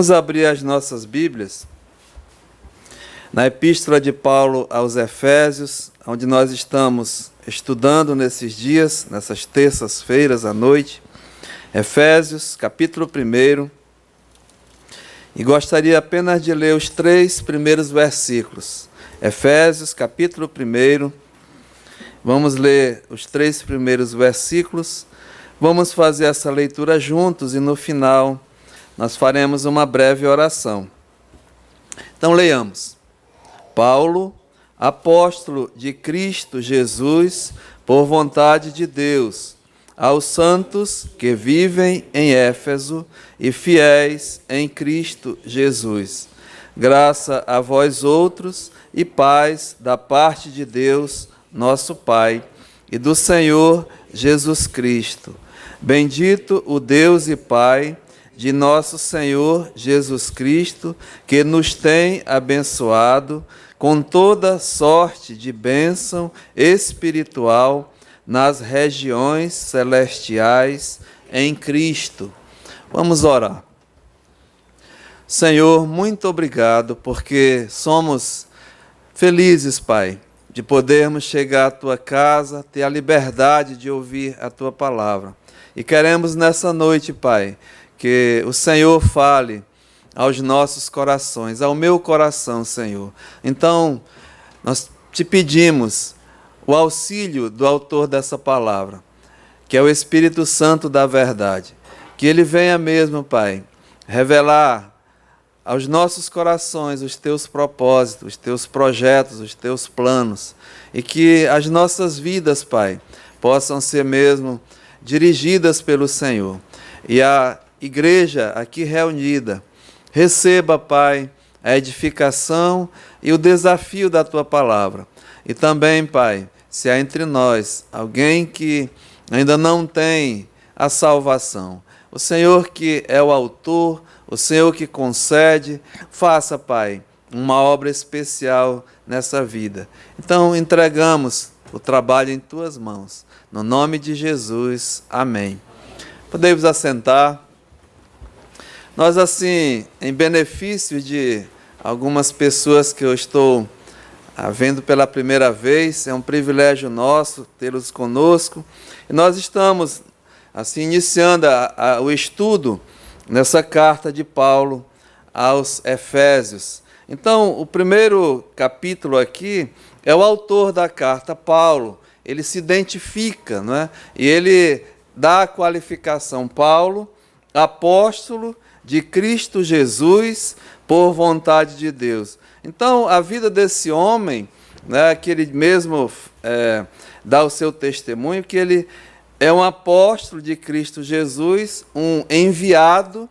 Vamos abrir as nossas Bíblias na Epístola de Paulo aos Efésios, onde nós estamos estudando nesses dias, nessas terças-feiras à noite. Efésios, capítulo 1. E gostaria apenas de ler os 3 primeiros versículos. Efésios, capítulo 1. Vamos ler os 3 primeiros versículos. Vamos fazer essa leitura juntos e no final nós faremos uma breve oração. Então leiamos. Paulo, apóstolo de Cristo Jesus, por vontade de Deus, aos santos que vivem em Éfeso e fiéis em Cristo Jesus. Graça a vós outros e paz da parte de Deus, nosso Pai, e do Senhor Jesus Cristo. Bendito o Deus e Pai de nosso Senhor Jesus Cristo, que nos tem abençoado com toda sorte de bênção espiritual nas regiões celestiais em Cristo. Vamos orar. Senhor, muito obrigado, porque somos felizes, Pai, de podermos chegar à Tua casa, ter a liberdade de ouvir a Tua palavra. E queremos nessa noite, Pai, que o Senhor fale aos nossos corações, ao meu coração, Senhor. Então, nós te pedimos o auxílio do autor dessa palavra, que é o Espírito Santo da verdade. Que ele venha mesmo, Pai, revelar aos nossos corações os teus propósitos, os teus projetos, os teus planos. E que as nossas vidas, Pai, possam ser mesmo dirigidas pelo Senhor. E a igreja aqui reunida receba, Pai, a edificação e o desafio da Tua palavra. E também, Pai, se há entre nós alguém que ainda não tem a salvação, o Senhor que é o autor, o Senhor que concede, faça, Pai, uma obra especial nessa vida. Então, entregamos o trabalho em Tuas mãos. No nome de Jesus, amém. Podemos assentar. Nós, assim, em benefício de algumas pessoas que eu estou vendo pela primeira vez, é um privilégio nosso tê-los conosco, e nós estamos, assim, iniciando o estudo nessa carta de Paulo aos Efésios. Então, o primeiro capítulo aqui é o autor da carta, Paulo. Ele se identifica, não é? E ele dá a qualificação, Paulo, apóstolo de Cristo Jesus, por vontade de Deus. Então, a vida desse homem, né, que ele mesmo dá o seu testemunho, que ele é um apóstolo de Cristo Jesus, um enviado,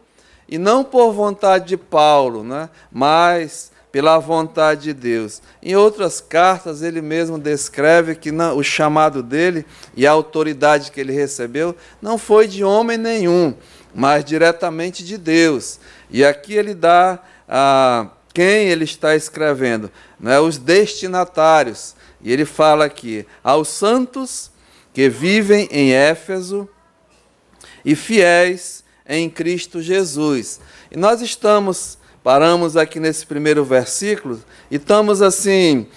e não por vontade de Paulo, né, mas pela vontade de Deus. Em outras cartas, ele mesmo descreve que o chamado dele e a autoridade que ele recebeu não foi de homem nenhum, mas diretamente de Deus. E aqui ele dá a quem ele está escrevendo, né, os destinatários. E ele fala aqui, aos santos que vivem em Éfeso e fiéis em Cristo Jesus. E nós paramos aqui nesse primeiro versículo e estamos assim,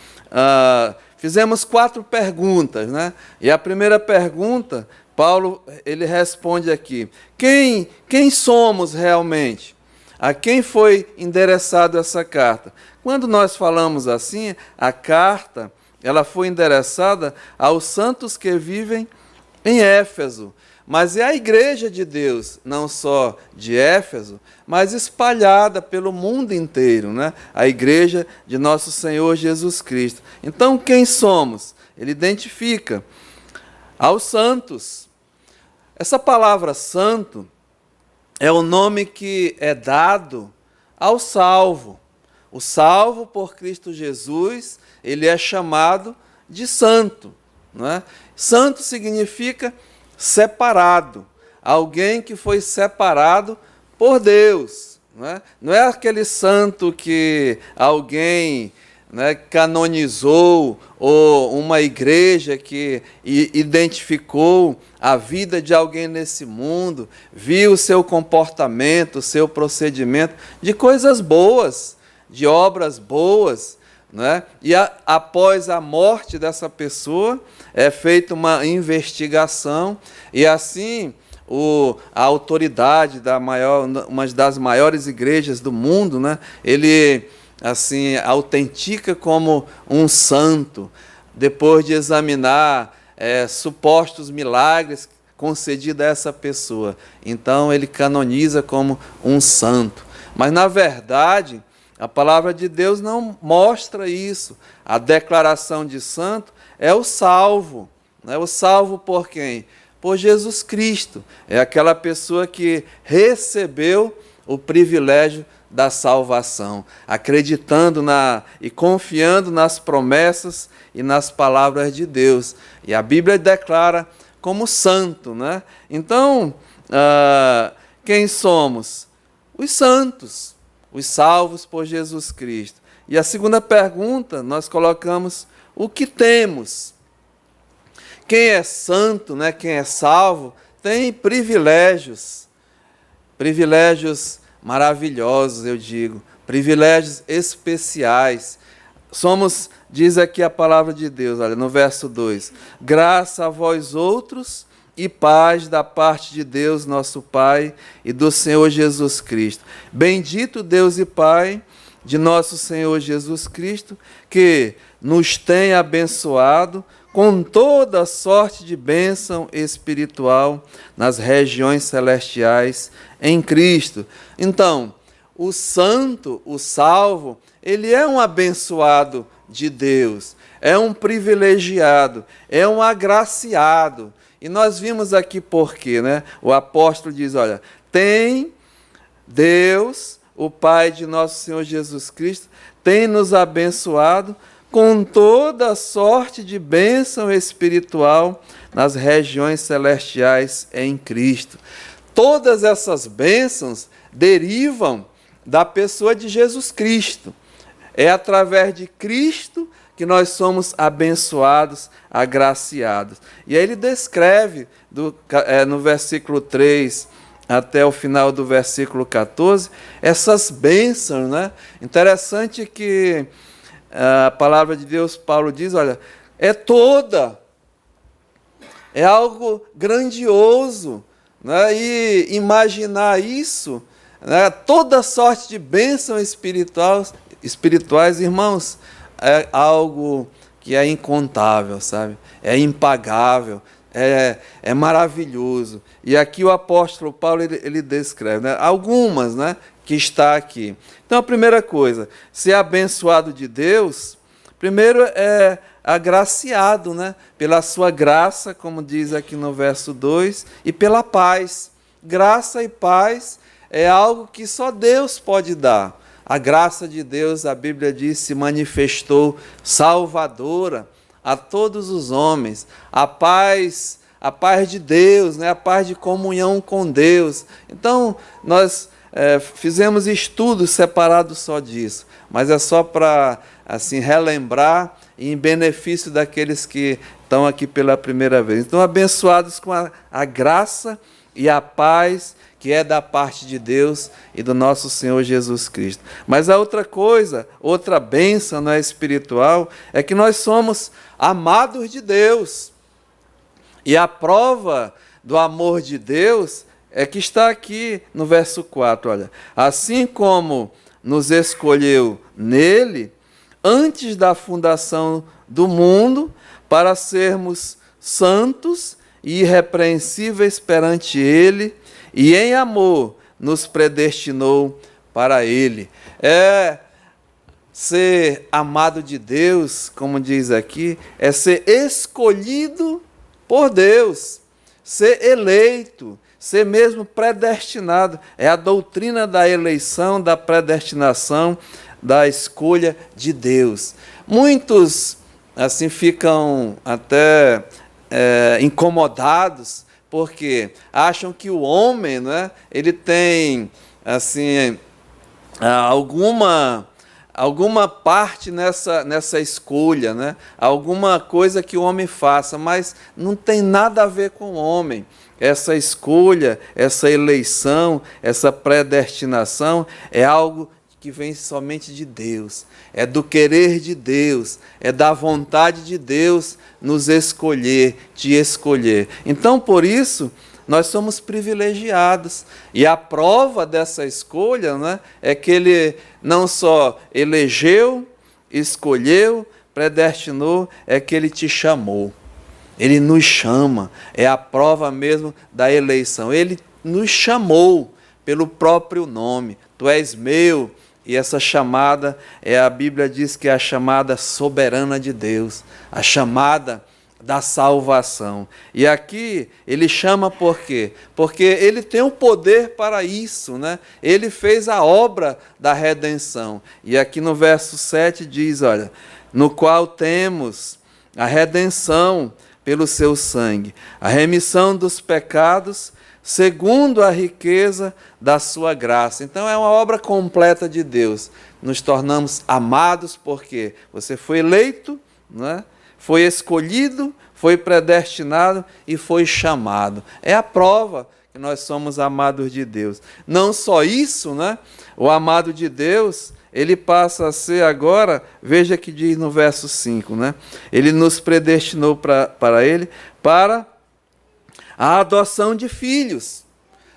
fizemos 4 perguntas, né? E a primeira pergunta, Paulo, ele responde aqui, quem somos realmente? A quem foi endereçada essa carta? Quando nós falamos assim, a carta, ela foi endereçada aos santos que vivem em Éfeso. Mas é a igreja de Deus, não só de Éfeso, mas espalhada pelo mundo inteiro, né? A igreja de nosso Senhor Jesus Cristo. Então, quem somos? Ele identifica aos santos. Essa palavra santo é o nome que é dado ao salvo. O salvo por Cristo Jesus, ele é chamado de santo, não é? Santo significa separado, alguém que foi separado por Deus. Não é aquele santo que alguém né, canonizou, ou uma igreja que identificou a vida de alguém nesse mundo, viu o seu comportamento, o seu procedimento, de coisas boas, de obras boas, né? E após a morte dessa pessoa, é feita uma investigação, e assim a autoridade uma das maiores igrejas do mundo, né, ele assim autentica como um santo, depois de examinar supostos milagres concedidos a essa pessoa. Então ele canoniza como um santo. Mas na verdade, a palavra de Deus não mostra isso. A declaração de santo é o salvo. Né? O salvo por quem? Por Jesus Cristo. É aquela pessoa que recebeu o privilégio da salvação, acreditando e confiando nas promessas e nas palavras de Deus. E a Bíblia declara como santo, né? Então, quem somos? Os santos, os salvos por Jesus Cristo. E a segunda pergunta, nós colocamos o que temos. Quem é santo, né, quem é salvo, tem privilégios maravilhosos, eu digo, privilégios especiais. Diz aqui a palavra de Deus, olha, no verso 2, graça a vós outros e paz da parte de Deus, nosso Pai, e do Senhor Jesus Cristo. Bendito Deus e Pai de nosso Senhor Jesus Cristo, que nos tem abençoado com toda sorte de bênção espiritual nas regiões celestiais em Cristo. Então, o santo, o salvo, ele é um abençoado de Deus, é um privilegiado, é um agraciado. E nós vimos aqui por quê, né? O apóstolo diz, olha, tem Deus, o Pai de nosso Senhor Jesus Cristo, tem nos abençoado com toda sorte de bênção espiritual nas regiões celestiais em Cristo. Todas essas bênçãos derivam da pessoa de Jesus Cristo. É através de Cristo que nós somos abençoados, agraciados. E aí ele descreve, no versículo 3 até o final do versículo 14, essas bênçãos, né? Interessante que a palavra de Deus, Paulo diz, olha, é algo grandioso, né? E imaginar isso, né? Toda sorte de bênçãos espirituais, irmãos, é algo que é incontável, sabe? É impagável, é maravilhoso. E aqui o apóstolo Paulo ele descreve, né? Algumas, né, que está aqui. Então, a primeira coisa, ser abençoado de Deus, primeiro é agraciado, né, pela sua graça, como diz aqui no verso 2, e pela paz. Graça e paz é algo que só Deus pode dar. A graça de Deus, a Bíblia diz, se manifestou salvadora a todos os homens. A paz de Deus, né? A paz de comunhão com Deus. Então, nós fizemos estudos separados só disso, mas é só para assim, relembrar em benefício daqueles que estão aqui pela primeira vez. Então, abençoados com a graça e a paz que é da parte de Deus e do nosso Senhor Jesus Cristo. Mas a outra coisa, outra bênção, né, espiritual, é que nós somos amados de Deus. E a prova do amor de Deus é que está aqui no verso 4, olha. Assim como nos escolheu nele, antes da fundação do mundo, para sermos santos e irrepreensíveis perante ele, e em amor nos predestinou para ele. Ser amado de Deus, como diz aqui, é ser escolhido por Deus, ser eleito, ser mesmo predestinado. É a doutrina da eleição, da predestinação, da escolha de Deus. Muitos assim ficam até incomodados, porque acham que o homem, né, ele tem assim, alguma alguma parte nessa escolha, né? Alguma coisa que o homem faça, mas não tem nada a ver com o homem. Essa escolha, essa eleição, essa predestinação é algo que vem somente de Deus, é do querer de Deus, é da vontade de Deus nos escolher, te escolher. Então, por isso, nós somos privilegiados. E a prova dessa escolha, né, é que Ele não só elegeu, escolheu, predestinou, é que Ele te chamou. Ele nos chama, é a prova mesmo da eleição. Ele nos chamou pelo próprio nome. Tu és meu. E essa chamada, a Bíblia diz que é a chamada soberana de Deus, a chamada da salvação. E aqui ele chama por quê? Porque ele tem o poder para isso, né? Ele fez a obra da redenção. E aqui no verso 7 diz, olha, no qual temos a redenção pelo seu sangue, a remissão dos pecados, segundo a riqueza da sua graça. Então é uma obra completa de Deus. Nos tornamos amados porque você foi eleito, né? Foi escolhido, foi predestinado e foi chamado. É a prova que nós somos amados de Deus. Não só isso, né? O amado de Deus, ele passa a ser agora, veja que diz no verso 5, né? Ele nos predestinou para ele, para a adoção de filhos.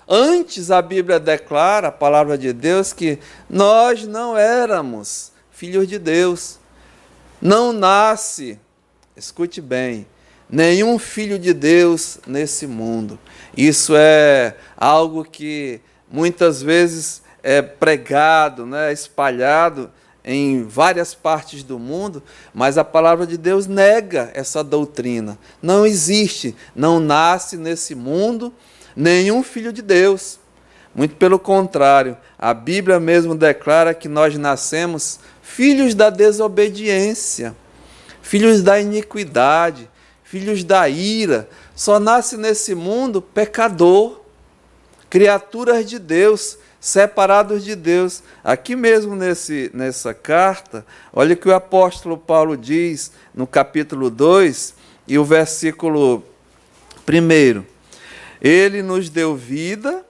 Antes a Bíblia declara, a palavra de Deus, que nós não éramos filhos de Deus. Não nasce, escute bem, nenhum filho de Deus nesse mundo. Isso é algo que muitas vezes é pregado, né, espalhado em várias partes do mundo, mas a palavra de Deus nega essa doutrina. Não existe, não nasce nesse mundo nenhum filho de Deus. Muito pelo contrário, a Bíblia mesmo declara que nós nascemos filhos da desobediência, filhos da iniquidade, filhos da ira. Só nasce nesse mundo pecador, criaturas de Deus, separados de Deus. Aqui mesmo nessa carta, olha o que o apóstolo Paulo diz no capítulo 2 e o versículo 1. Ele nos deu vida,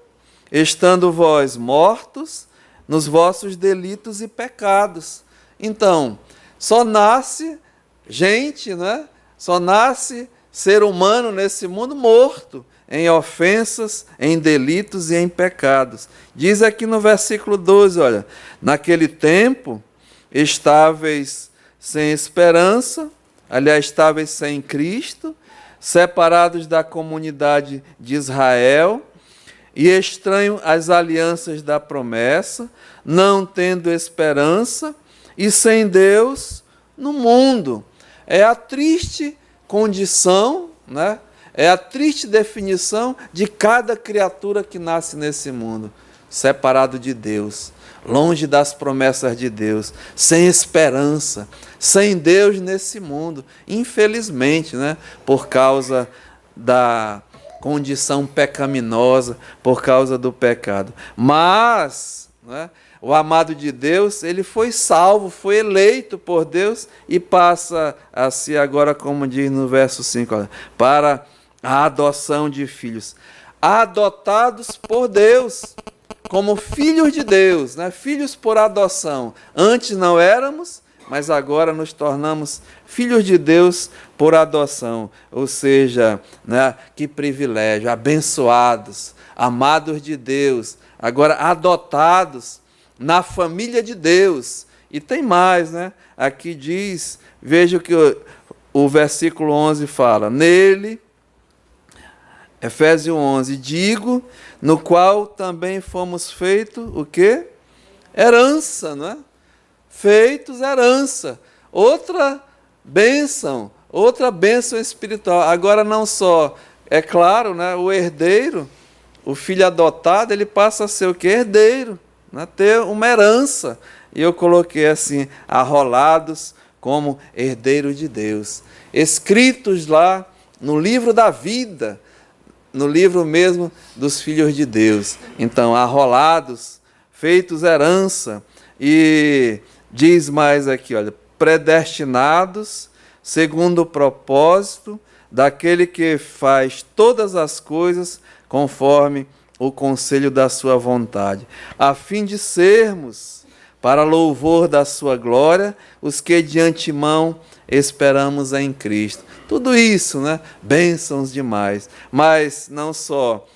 estando vós mortos nos vossos delitos e pecados. Então, só nasce gente, né? Só nasce ser humano nesse mundo morto, em ofensas, em delitos e em pecados. Diz aqui no versículo 12, olha, naquele tempo estáveis sem esperança, aliás, estáveis sem Cristo, separados da comunidade de Israel e estranho às alianças da promessa, não tendo esperança e sem Deus no mundo. É a triste condição, né? É a triste definição de cada criatura que nasce nesse mundo, separado de Deus, longe das promessas de Deus, sem esperança, sem Deus nesse mundo, infelizmente, né? Por causa da condição pecaminosa, por causa do pecado. Mas, né, o amado de Deus, ele foi salvo, foi eleito por Deus e passa a ser agora, como diz no verso 5, olha, para a adoção de filhos, adotados por Deus, como filhos de Deus, né? Filhos por adoção. Antes não éramos, mas agora nos tornamos filhos de Deus por adoção. Ou seja, né, que privilégio, abençoados, amados de Deus, agora adotados na família de Deus. E tem mais, né? Aqui diz, veja o que o versículo 11 fala, nele, Efésios 11, digo, no qual também fomos feitos, o quê? Herança, não é? Feitos herança. Outra bênção espiritual. Agora não só, é claro, né, o herdeiro, o filho adotado, ele passa a ser o quê? Herdeiro, né? Ter uma herança. E eu coloquei assim, arrolados como herdeiros de Deus. Escritos lá no livro da vida, no livro mesmo dos filhos de Deus. Então, arrolados, feitos herança, e Diz mais aqui, olha, predestinados segundo o propósito daquele que faz todas as coisas conforme o conselho da sua vontade, a fim de sermos, para louvor da sua glória, os que de antemão esperamos em Cristo. Tudo isso, né? Bênçãos demais, mas não só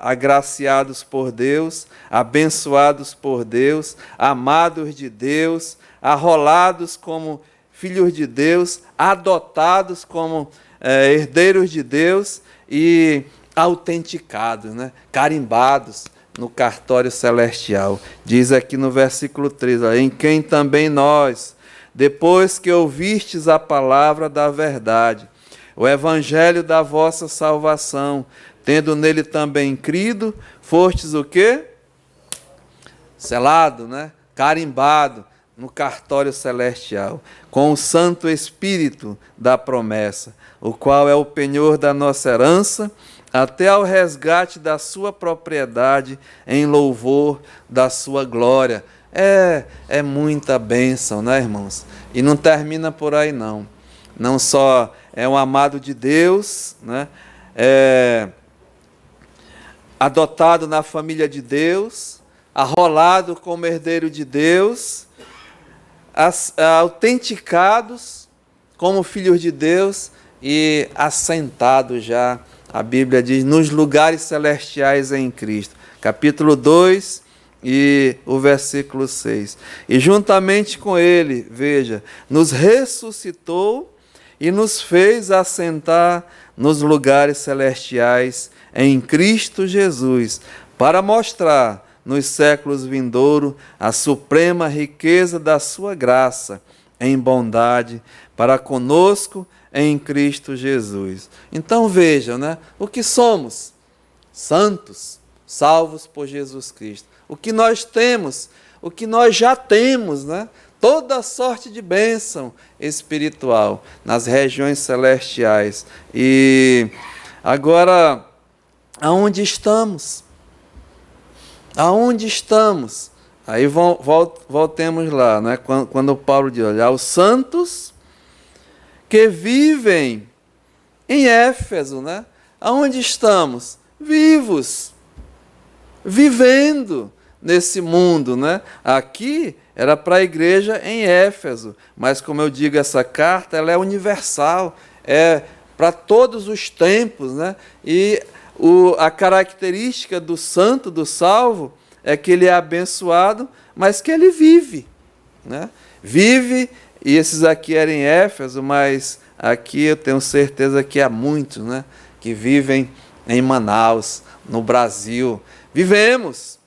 agraciados por Deus, abençoados por Deus, amados de Deus, arrolados como filhos de Deus, adotados como herdeiros de Deus e autenticados, né? Carimbados no cartório celestial. Diz aqui no versículo 3, ó, em quem também nós, depois que ouvistes a palavra da verdade, o evangelho da vossa salvação, tendo nele também crido, fostes o quê? Selado, né? Carimbado no cartório celestial, com o Santo Espírito da promessa, o qual é o penhor da nossa herança, até ao resgate da sua propriedade, em louvor da sua glória. É muita bênção, né, irmãos? E não termina por aí, não. Não só é um amado de Deus, né? Adotado na família de Deus, arrolado como herdeiro de Deus, autenticados como filhos de Deus e assentados já, a Bíblia diz, nos lugares celestiais em Cristo. Capítulo 2 e o versículo 6. E juntamente com ele, veja, nos ressuscitou e nos fez assentar nos lugares celestiais em Cristo Jesus, para mostrar nos séculos vindouros a suprema riqueza da sua graça em bondade para conosco em Cristo Jesus. Então vejam, né? O que somos? Santos, salvos por Jesus Cristo. O que nós temos, o que nós já temos, né? Toda sorte de bênção espiritual nas regiões celestiais. E agora, aonde estamos? Aonde estamos? Aí voltemos lá, né? Quando Paulo diz, olha, os santos que vivem em Éfeso, né? Aonde estamos? Vivos, vivendo nesse mundo, né? Aqui era para a igreja em Éfeso, mas como eu digo, essa carta ela é universal, é para todos os tempos, né? E a característica do santo, do salvo, é que ele é abençoado, mas que ele vive, né? Vive. E esses aqui eram em Éfeso, mas aqui eu tenho certeza que há muitos, né, que vivem em Manaus, no Brasil. Vivemos,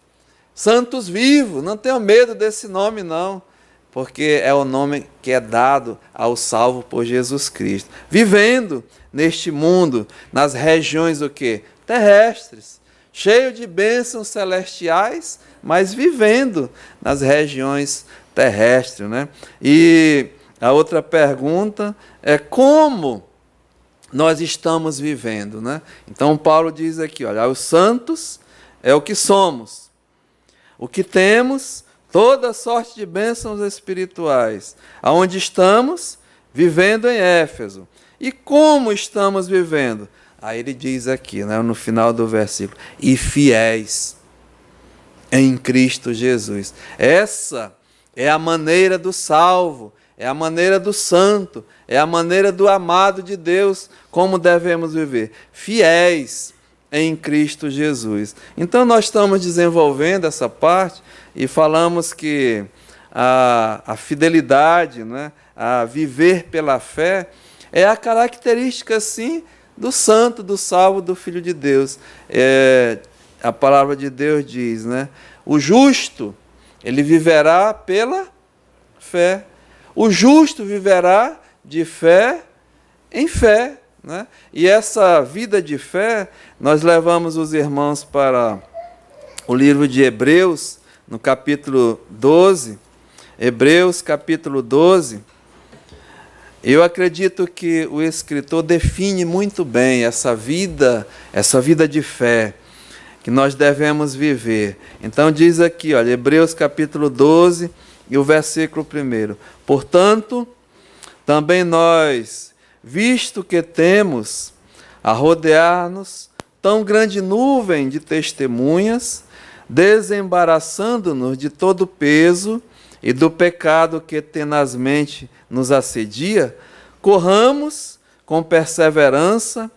santos vivos, não tenham medo desse nome não, porque é o nome que é dado ao salvo por Jesus Cristo. Vivendo neste mundo, nas regiões o quê? Terrestres, cheio de bênçãos celestiais, mas vivendo nas regiões terrestre, né? E a outra pergunta é como nós estamos vivendo, né? Então Paulo diz aqui, olha, os santos é o que somos, o que temos, toda sorte de bênçãos espirituais. Aonde estamos? Vivendo em Éfeso. E como estamos vivendo? Aí ele diz aqui, né, no final do versículo, e fiéis em Cristo Jesus. Essa é a maneira do salvo, é a maneira do santo, é a maneira do amado de Deus, como devemos viver. Fiéis em Cristo Jesus. Então nós estamos desenvolvendo essa parte e falamos que a fidelidade, né, a viver pela fé, é a característica, sim, do santo, do salvo, do Filho de Deus. A palavra de Deus diz, né, o justo, ele viverá pela fé. O justo viverá de fé em fé, né? E essa vida de fé, nós levamos os irmãos para o livro de Hebreus, no capítulo 12. Hebreus, capítulo 12. Eu acredito que o escritor define muito bem essa vida de fé que nós devemos viver. Então diz aqui, olha, Hebreus capítulo 12, e o versículo 1. Portanto, também nós, visto que temos a rodear-nos tão grande nuvem de testemunhas, desembaraçando-nos de todo peso e do pecado que tenazmente nos assedia, corramos com perseverança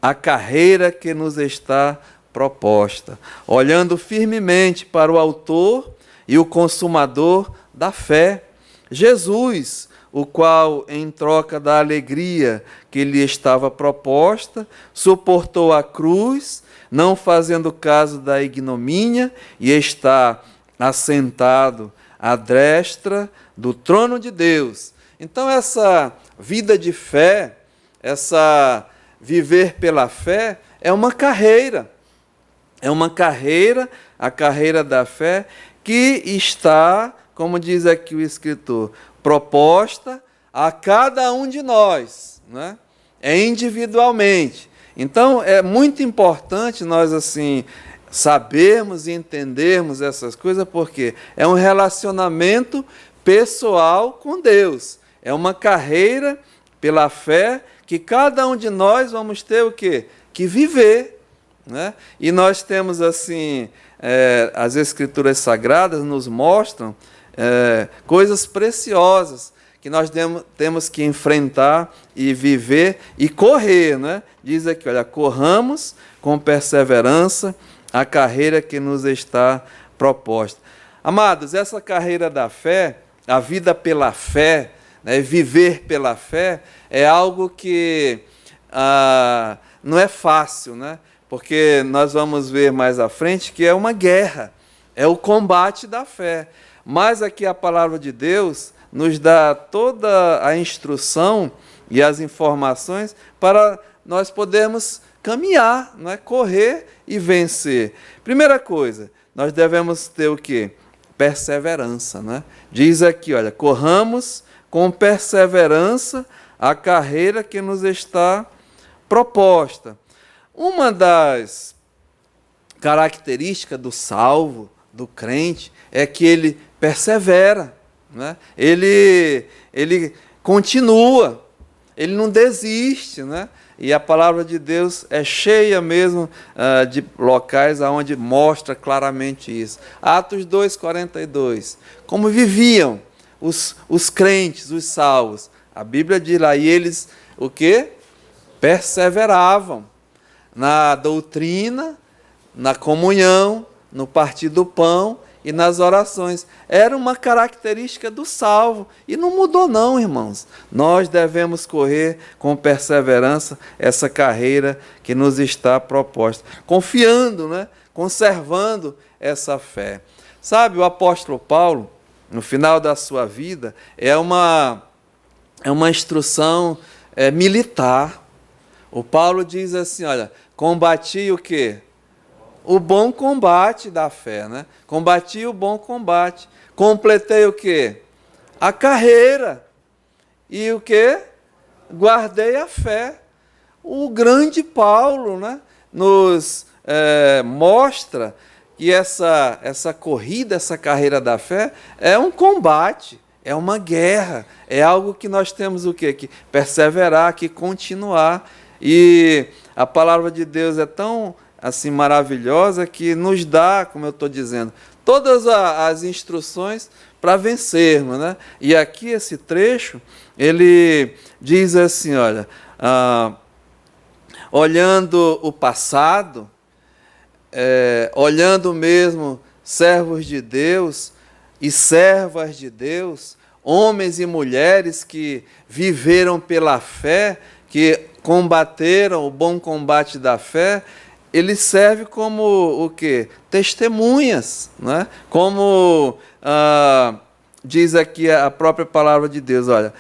a carreira que nos está proposta, olhando firmemente para o autor e o consumador da fé, Jesus, o qual, em troca da alegria que lhe estava proposta, suportou a cruz, não fazendo caso da ignomínia, e está assentado à destra do trono de Deus. Então, essa vida de fé, essa viver pela fé, é uma carreira. É uma carreira, a carreira da fé, que está, como diz aqui o escritor, proposta a cada um de nós, né? É individualmente. Então, é muito importante nós, assim, sabermos e entendermos essas coisas, porque é um relacionamento pessoal com Deus. É uma carreira pela fé que cada um de nós vamos ter o quê? Que viver, né? E nós temos, assim, as Escrituras Sagradas nos mostram coisas preciosas que nós temos que enfrentar e viver e correr, né? Diz aqui, olha, corramos com perseverança a carreira que nos está proposta. Amados, essa carreira da fé, a vida pela fé, né, viver pela fé, é algo que não é fácil, né? Porque nós vamos ver mais à frente que é uma guerra, é o combate da fé. Mas aqui a palavra de Deus nos dá toda a instrução e as informações para nós podermos caminhar, não é? Correr e vencer. Primeira coisa, nós devemos ter o quê? Perseverança, né? Diz aqui, olha, corramos com perseverança a carreira que nos está proposta. Uma das características do salvo, do crente, é que ele persevera, né? Ele continua, ele não desiste, né? E a palavra de Deus é cheia mesmo de locais onde mostra claramente isso. Atos 2:42. Como viviam os crentes, os salvos. A Bíblia diz lá, e eles o quê? Perseveravam na doutrina, na comunhão, no partir do pão e nas orações. Era uma característica do salvo. E não mudou não, irmãos. Nós devemos correr com perseverança essa carreira que nos está proposta. Confiando, né? Conservando essa fé. Sabe, o apóstolo Paulo, no final da sua vida, é uma instrução militar. O Paulo diz assim, olha, combati o quê? O bom combate da fé, né? Combati o bom combate. Completei o quê? A carreira. E o quê? Guardei a fé. O grande Paulo, né, nos mostra que essa corrida, essa carreira da fé é um combate, é uma guerra, é algo que nós temos o quê? Que perseverar, que continuar. E a palavra de Deus é tão assim maravilhosa que nos dá, como eu estou dizendo, todas as instruções para vencermos, né? E aqui esse trecho, ele diz assim, olha, olhando o passado, olhando mesmo servos de Deus e servas de Deus, homens e mulheres que viveram pela fé, que combateram o bom combate da fé, ele serve como o quê? Testemunhas, né? Como diz aqui a própria palavra de Deus, olha,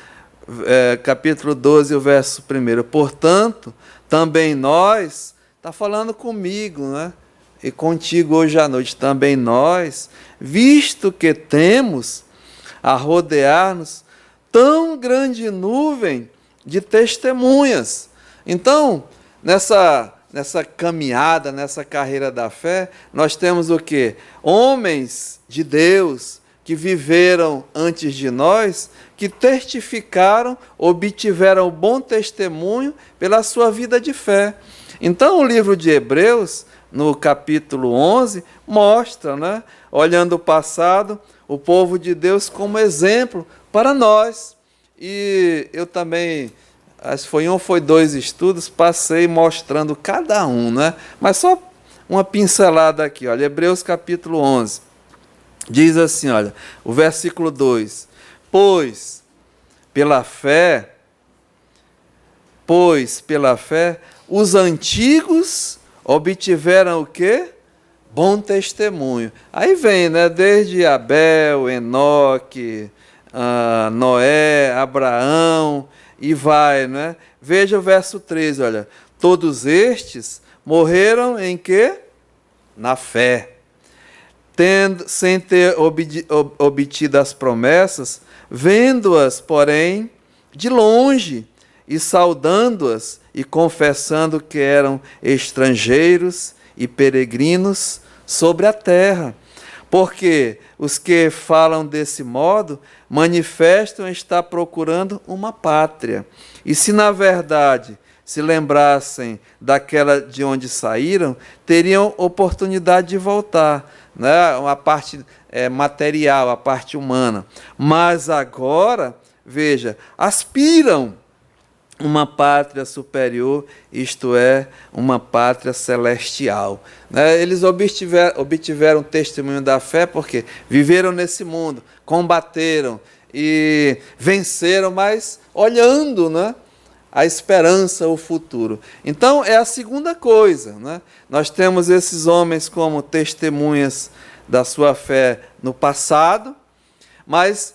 capítulo 12, o verso 1. Portanto, também nós, está falando comigo, né? E contigo hoje à noite, também nós, visto que temos a rodear-nos tão grande nuvem de testemunhas. Então, nessa caminhada, nessa carreira da fé, nós temos o quê? Homens de Deus que viveram antes de nós, que testificaram, obtiveram bom testemunho pela sua vida de fé. Então, o livro de Hebreus, no capítulo 11, mostra, né, olhando o passado, o povo de Deus como exemplo para nós. E eu também, acho que foi um ou foi dois estudos, passei mostrando cada um, né? Mas só uma pincelada aqui, olha, Hebreus capítulo 11. Diz assim, olha, o versículo 2, pois pela fé, os antigos obtiveram o quê? Bom testemunho. Aí vem, né, desde Abel, Enoque, Noé, Abraão, e vai, né? Veja o verso 13, olha, todos estes morreram em quê? Na fé. Sem ter obtido as promessas, vendo-as, porém, de longe, e saudando-as, e confessando que eram estrangeiros e peregrinos sobre a terra. Porque os que falam desse modo manifestam estar procurando uma pátria. E se na verdade se lembrassem daquela de onde saíram, teriam oportunidade de voltar, né? A parte material, a parte humana. Mas agora, veja, aspiram uma pátria superior, isto é, uma pátria celestial. Né? Eles obtiveram testemunho da fé porque viveram nesse mundo, combateram e venceram, mas olhando, né, a esperança, o futuro. Então, é a segunda coisa. Né? Nós temos esses homens como testemunhas da sua fé no passado, mas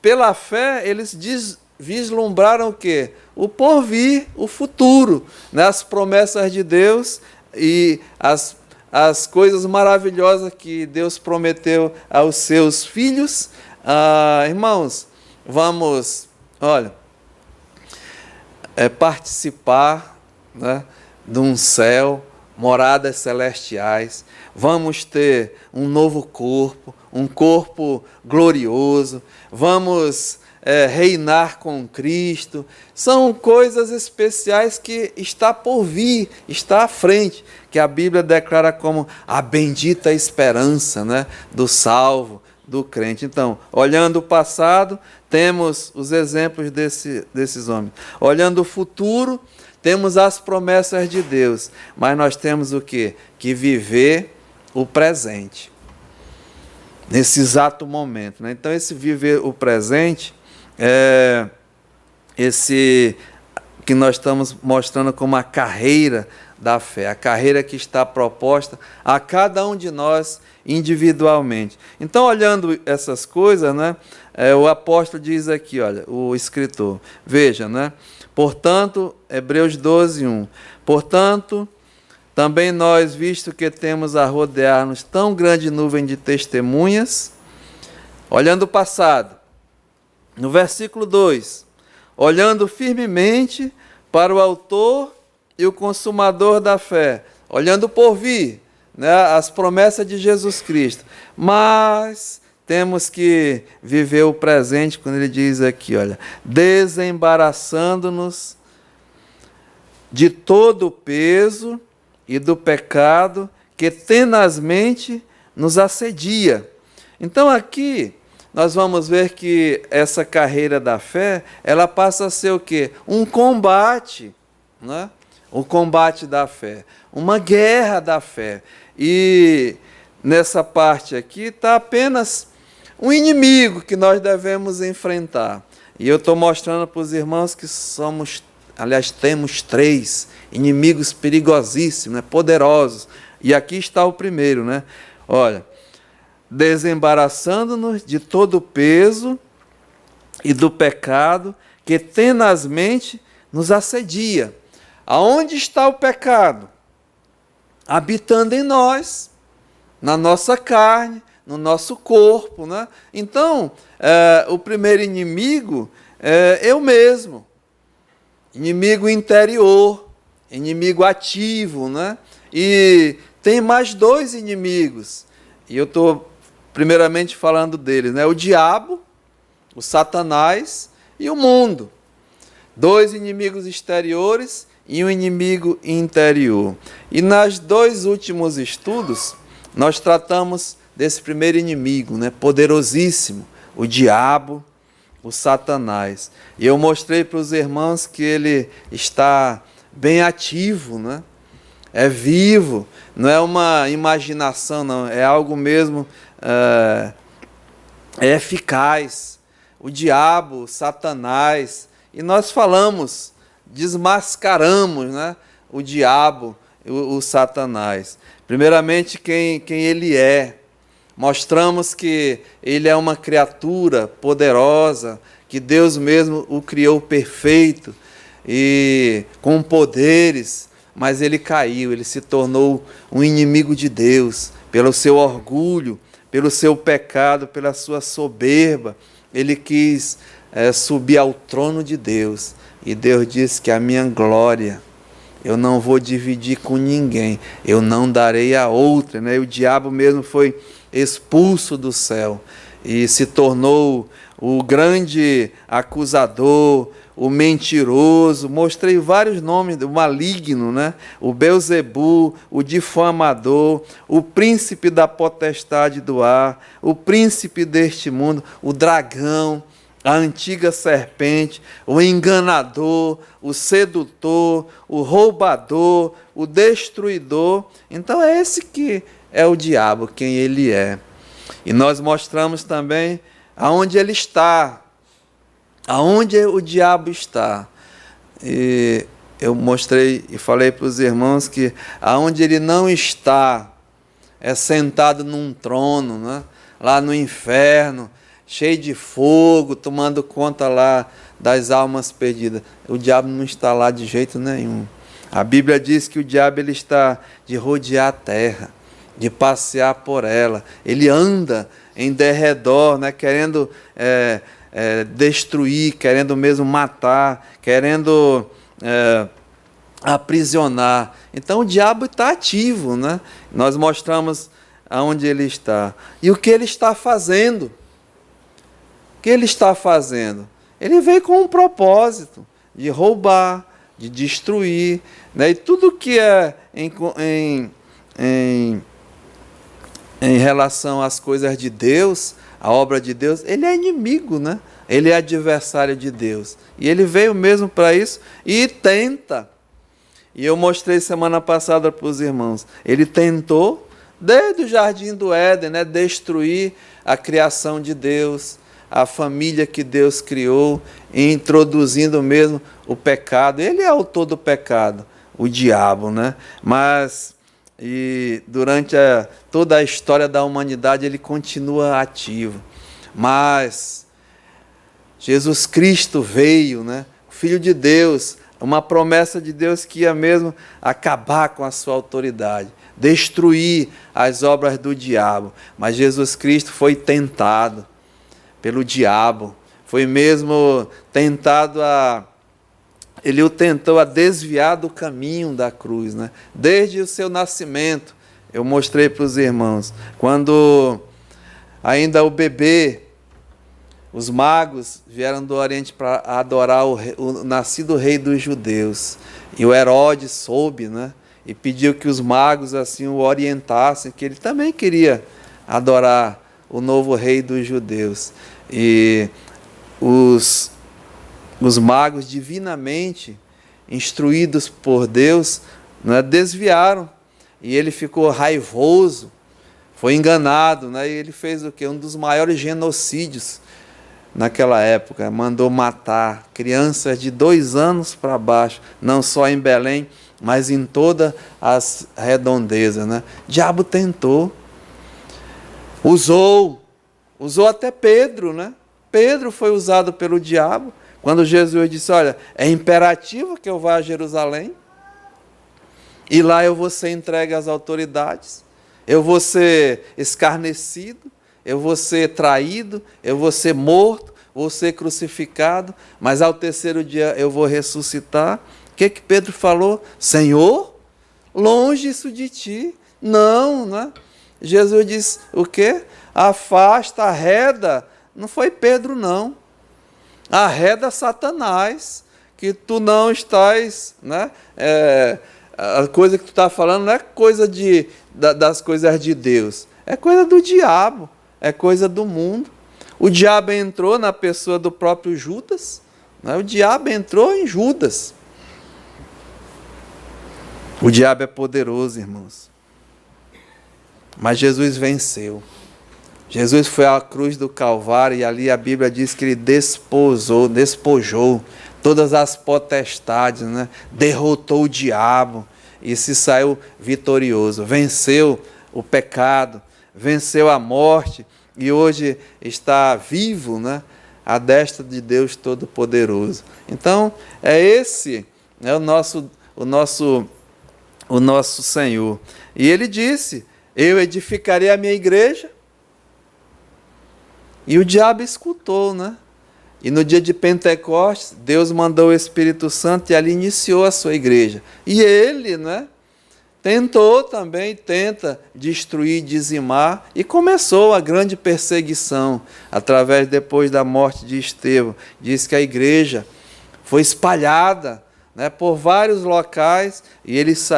pela fé eles vislumbraram o quê? O porvir, o futuro, né? As promessas de Deus e as coisas maravilhosas que Deus prometeu aos seus filhos. Irmãos, vamos, olha, participar, né, de um céu, moradas celestiais, vamos ter um novo corpo, um corpo glorioso, vamos reinar com Cristo. São coisas especiais que está por vir, está à frente, que a Bíblia declara como a bendita esperança, né, do salvo, do crente. Então, olhando o passado, temos os exemplos desses homens. Olhando o futuro, temos as promessas de Deus, mas nós temos o quê? Que viver o presente, nesse exato momento. Né? Então, esse viver o presente é esse que nós estamos mostrando como a carreira da fé, a carreira que está proposta a cada um de nós individualmente. Então, olhando essas coisas, né, o apóstolo diz aqui, olha, o escritor, veja, né, portanto, Hebreus 12, 1, portanto, também nós, visto que temos a rodear-nos tão grande nuvem de testemunhas, olhando o passado, no versículo 2, olhando firmemente para o autor e o consumador da fé, olhando por vir, né, as promessas de Jesus Cristo, mas temos que viver o presente, quando ele diz aqui, olha, desembaraçando-nos de todo o peso e do pecado que tenazmente nos assedia. Então aqui nós vamos ver que essa carreira da fé, ela passa a ser o quê? Um combate, né? O combate da fé, uma guerra da fé. E nessa parte aqui está apenas um inimigo que nós devemos enfrentar. E eu estou mostrando para os irmãos que temos 3 inimigos perigosíssimos, né? Poderosos. E aqui está o primeiro, né? Olha, desembaraçando-nos de todo o peso e do pecado que tenazmente nos assedia. Aonde está o pecado? Habitando em nós, na nossa carne, no nosso corpo, né? Então, o primeiro inimigo é eu mesmo. Inimigo interior, inimigo ativo, né? E tem mais 2 inimigos. E eu estou primeiramente falando deles, né? O diabo, o Satanás e o mundo. 2 inimigos exteriores e um inimigo interior. E nos 2 últimos estudos, nós tratamos desse primeiro inimigo, né? Poderosíssimo, o diabo, o Satanás. E eu mostrei para os irmãos que ele está bem ativo, né? É vivo, não é uma imaginação, não, é algo mesmo, é eficaz. O diabo, o Satanás, e nós falamos, desmascaramos, né, o diabo, o Satanás. Primeiramente, quem ele é. Mostramos que ele é uma criatura poderosa, que Deus mesmo o criou perfeito e com poderes, mas ele caiu, ele se tornou um inimigo de Deus, pelo seu orgulho, pelo seu pecado, pela sua soberba. Ele quis subir ao trono de Deus, e Deus disse que a minha glória eu não vou dividir com ninguém, eu não darei a outra, né? O diabo mesmo foi expulso do céu e se tornou o grande acusador, o mentiroso. Mostrei vários nomes, o maligno, né? O Belzebu, o difamador, o príncipe da potestade do ar, o príncipe deste mundo, o dragão, a antiga serpente, o enganador, o sedutor, o roubador, o destruidor. Então é esse que é o diabo, quem ele é. E nós mostramos também aonde ele está, aonde o diabo está. E eu mostrei e falei para os irmãos que aonde ele não está é sentado num trono, né? Lá no inferno, cheio de fogo, tomando conta lá das almas perdidas. O diabo não está lá de jeito nenhum. A Bíblia diz que o diabo ele está de rodear a terra, de passear por ela. Ele anda em derredor, né, querendo destruir, querendo mesmo matar, querendo aprisionar. Então o diabo está ativo, né? Nós mostramos aonde ele está. E o que ele está fazendo? O que ele está fazendo? Ele veio com um propósito de roubar, de destruir, né? E tudo que é em relação às coisas de Deus, a obra de Deus, ele é inimigo, né? Ele é adversário de Deus. E ele veio mesmo para isso e tenta. E eu mostrei semana passada para os irmãos. Ele tentou, desde o Jardim do Éden, né, destruir a criação de Deus, a família que Deus criou, introduzindo mesmo o pecado. Ele é autor do pecado, o diabo, né? Mas durante toda a história da humanidade ele continua ativo. Mas Jesus Cristo veio, né? O Filho de Deus, uma promessa de Deus que ia mesmo acabar com a sua autoridade, destruir as obras do diabo. Mas Jesus Cristo foi tentado pelo diabo, foi mesmo tentado ele o tentou a desviar do caminho da cruz, né? Desde o seu nascimento. Eu mostrei para os irmãos, quando ainda o bebê, os magos vieram do Oriente para adorar o nascido rei dos judeus. E o Herodes soube, né? E pediu que os magos assim o orientassem, que ele também queria adorar o novo rei dos judeus. E os magos, divinamente instruídos por Deus, né, desviaram. E ele ficou raivoso, foi enganado, né? E ele fez o quê? Um dos maiores genocídios naquela época. Mandou matar crianças de 2 anos para baixo, não só em Belém, mas em todas as redondezas, né? O diabo tentou, usou até Pedro, né? Pedro foi usado pelo diabo, quando Jesus disse, olha, é imperativo que eu vá a Jerusalém, e lá eu vou ser entregue às autoridades, eu vou ser escarnecido, eu vou ser traído, eu vou ser morto, vou ser crucificado, mas ao 3º dia eu vou ressuscitar. O que Pedro falou? Senhor, longe isso de ti. Não, né? Jesus disse o quê? afasta, arreda. Não foi Pedro, não. Arreda Satanás, que tu não estás, né? A coisa que tu está falando não é coisa das coisas de Deus, é coisa do diabo, é coisa do mundo. O diabo entrou na pessoa do próprio Judas, né? O diabo entrou em Judas. O diabo é poderoso, irmãos. Mas Jesus venceu. Jesus foi à cruz do Calvário e ali a Bíblia diz que ele despojou todas as potestades, né? Derrotou o diabo e se saiu vitorioso. Venceu o pecado, venceu a morte e hoje está vivo, né? À destra de Deus Todo-Poderoso. Então, esse o nosso Senhor. E ele disse: eu edificarei a minha igreja. E o diabo escutou, né? E no dia de Pentecostes, Deus mandou o Espírito Santo e ali iniciou a sua igreja. E ele, né? Tenta destruir, dizimar, e começou a grande perseguição, depois da morte de Estevão. Diz que a igreja foi espalhada, né, por vários locais, e eles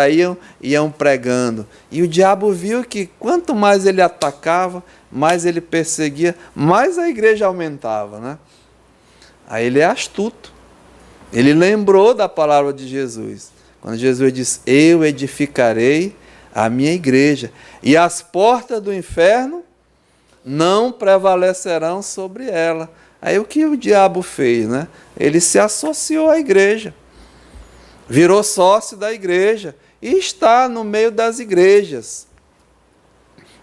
iam pregando. E o diabo viu que quanto mais ele atacava, mais ele perseguia, mais a igreja aumentava, né? Aí ele é astuto. Ele lembrou da palavra de Jesus. Quando Jesus disse: eu edificarei a minha igreja, e as portas do inferno não prevalecerão sobre ela. Aí o que o diabo fez, né? Ele se associou à igreja, virou sócio da igreja e está no meio das igrejas.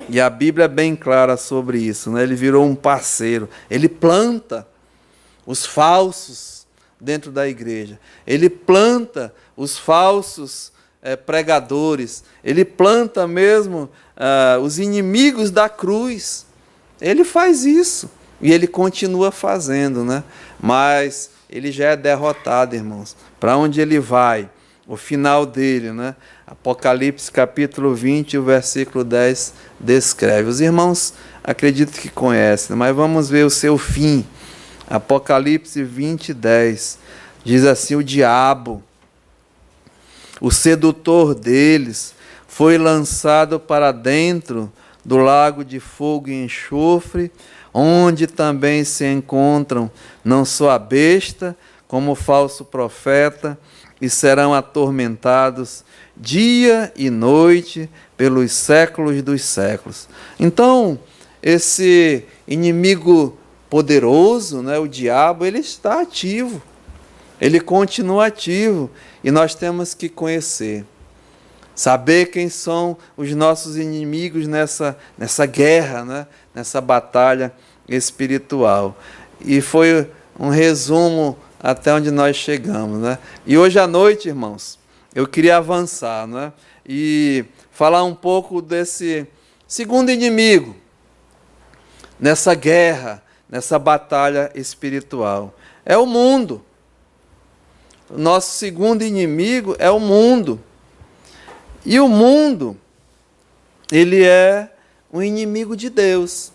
E a Bíblia é bem clara sobre isso, né? Ele virou um parceiro, ele planta os falsos dentro da igreja, ele planta os falsos pregadores, ele planta mesmo os inimigos da cruz. Ele faz isso e ele continua fazendo, né? Mas ele já é derrotado, irmãos. Para onde ele vai? O final dele, né? Apocalipse capítulo 20, o versículo 10 descreve. Os irmãos acredito que conhecem, mas vamos ver o seu fim. Apocalipse 20, 10. Diz assim: o diabo, o sedutor deles, foi lançado para dentro do lago de fogo e enxofre, onde também se encontram não só a besta, como o falso profeta, e serão atormentados dia e noite pelos séculos dos séculos. Então, esse inimigo poderoso, né, o diabo, ele está ativo, ele continua ativo, e nós temos que conhecer, saber quem são os nossos inimigos nessa guerra, né, nessa batalha espiritual. E foi um resumo até onde nós chegamos, né? E hoje à noite, irmãos, eu queria avançar, né? E falar um pouco desse segundo inimigo, nessa guerra, nessa batalha espiritual. É o mundo. O nosso segundo inimigo é o mundo. E o mundo, ele é um inimigo de Deus.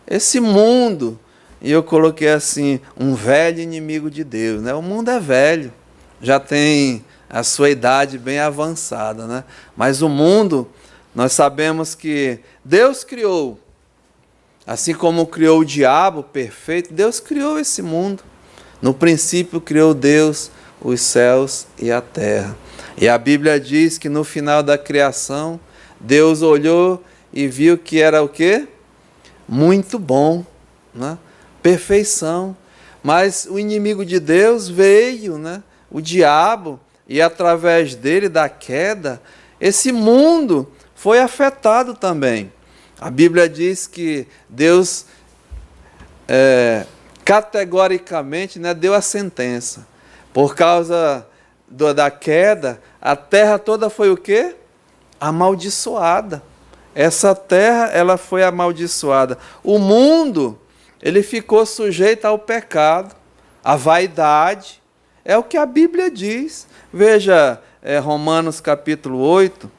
Esse mundo, e eu coloquei assim, um velho inimigo de Deus, né? O mundo é velho, já tem a sua idade bem avançada, né? Mas o mundo, nós sabemos que Deus criou, assim como criou o diabo perfeito, Deus criou esse mundo. No princípio criou Deus os céus e a terra. E a Bíblia diz que no final da criação, Deus olhou e viu que era o quê? Muito bom, né? Perfeição. Mas o inimigo de Deus veio, né? O diabo, e através dele, da queda, esse mundo foi afetado também. A Bíblia diz que Deus categoricamente, né, deu a sentença. Por causa da queda, a terra toda foi o quê? Amaldiçoada. Essa terra, ela foi amaldiçoada. O mundo, ele ficou sujeito ao pecado, à vaidade. É o que a Bíblia diz. Veja, Romanos capítulo 8.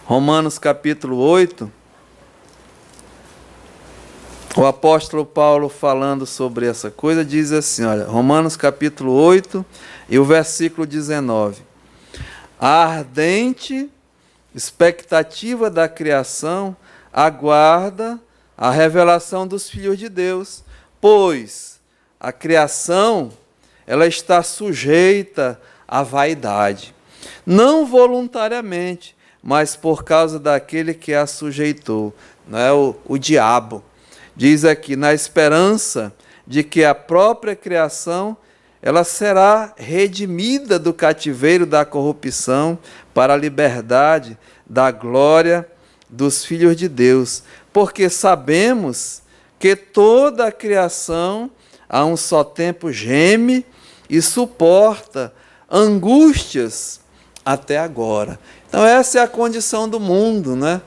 Romanos capítulo 8. O apóstolo Paulo, falando sobre essa coisa, diz assim, olha, Romanos capítulo 8 e o versículo 19. A ardente expectativa da criação aguarda a revelação dos filhos de Deus, pois a criação ela está sujeita à vaidade, não voluntariamente, mas por causa daquele que a sujeitou, não é o diabo. Diz aqui, na esperança de que a própria criação ela será redimida do cativeiro da corrupção para a liberdade da glória dos filhos de Deus. Porque sabemos que toda a criação a um só tempo geme e suporta angústias até agora. Então essa é a condição do mundo, né?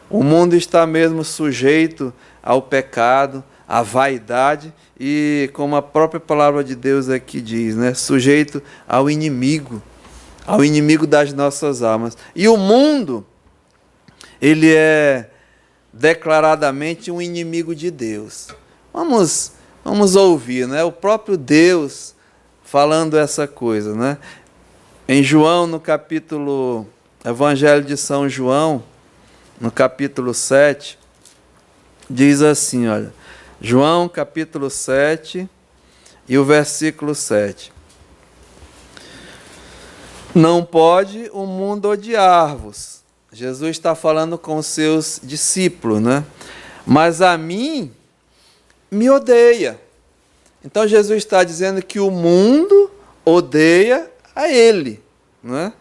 O mundo está mesmo sujeito ao pecado, à vaidade e, como a própria palavra de Deus aqui diz, né, sujeito ao inimigo das nossas almas. E o mundo, ele é declaradamente um inimigo de Deus. Vamos ouvir, né, o próprio Deus falando essa coisa, né? Em João, no capítulo, Evangelho de São João, no capítulo 7, diz assim, olha, João capítulo 7 e o versículo 7. Não pode o mundo odiar-vos. Jesus está falando com os seus discípulos, né? Mas a mim me odeia. Então Jesus está dizendo que o mundo odeia a ele, né?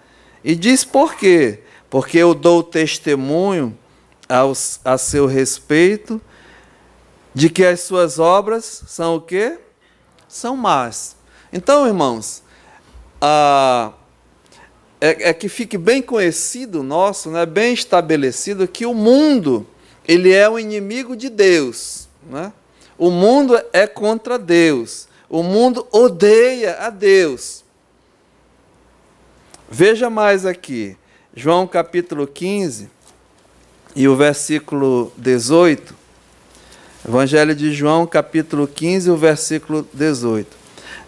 E diz por quê? Porque eu dou testemunho a seu respeito de que as suas obras são o quê? São más. Então, irmãos, é que fique bem conhecido nosso, né, bem estabelecido que o mundo ele é o inimigo de Deus, né? O mundo é contra Deus. O mundo odeia a Deus. Veja mais aqui, João capítulo 15 e o versículo 18. Evangelho de João, capítulo 15, o versículo 18.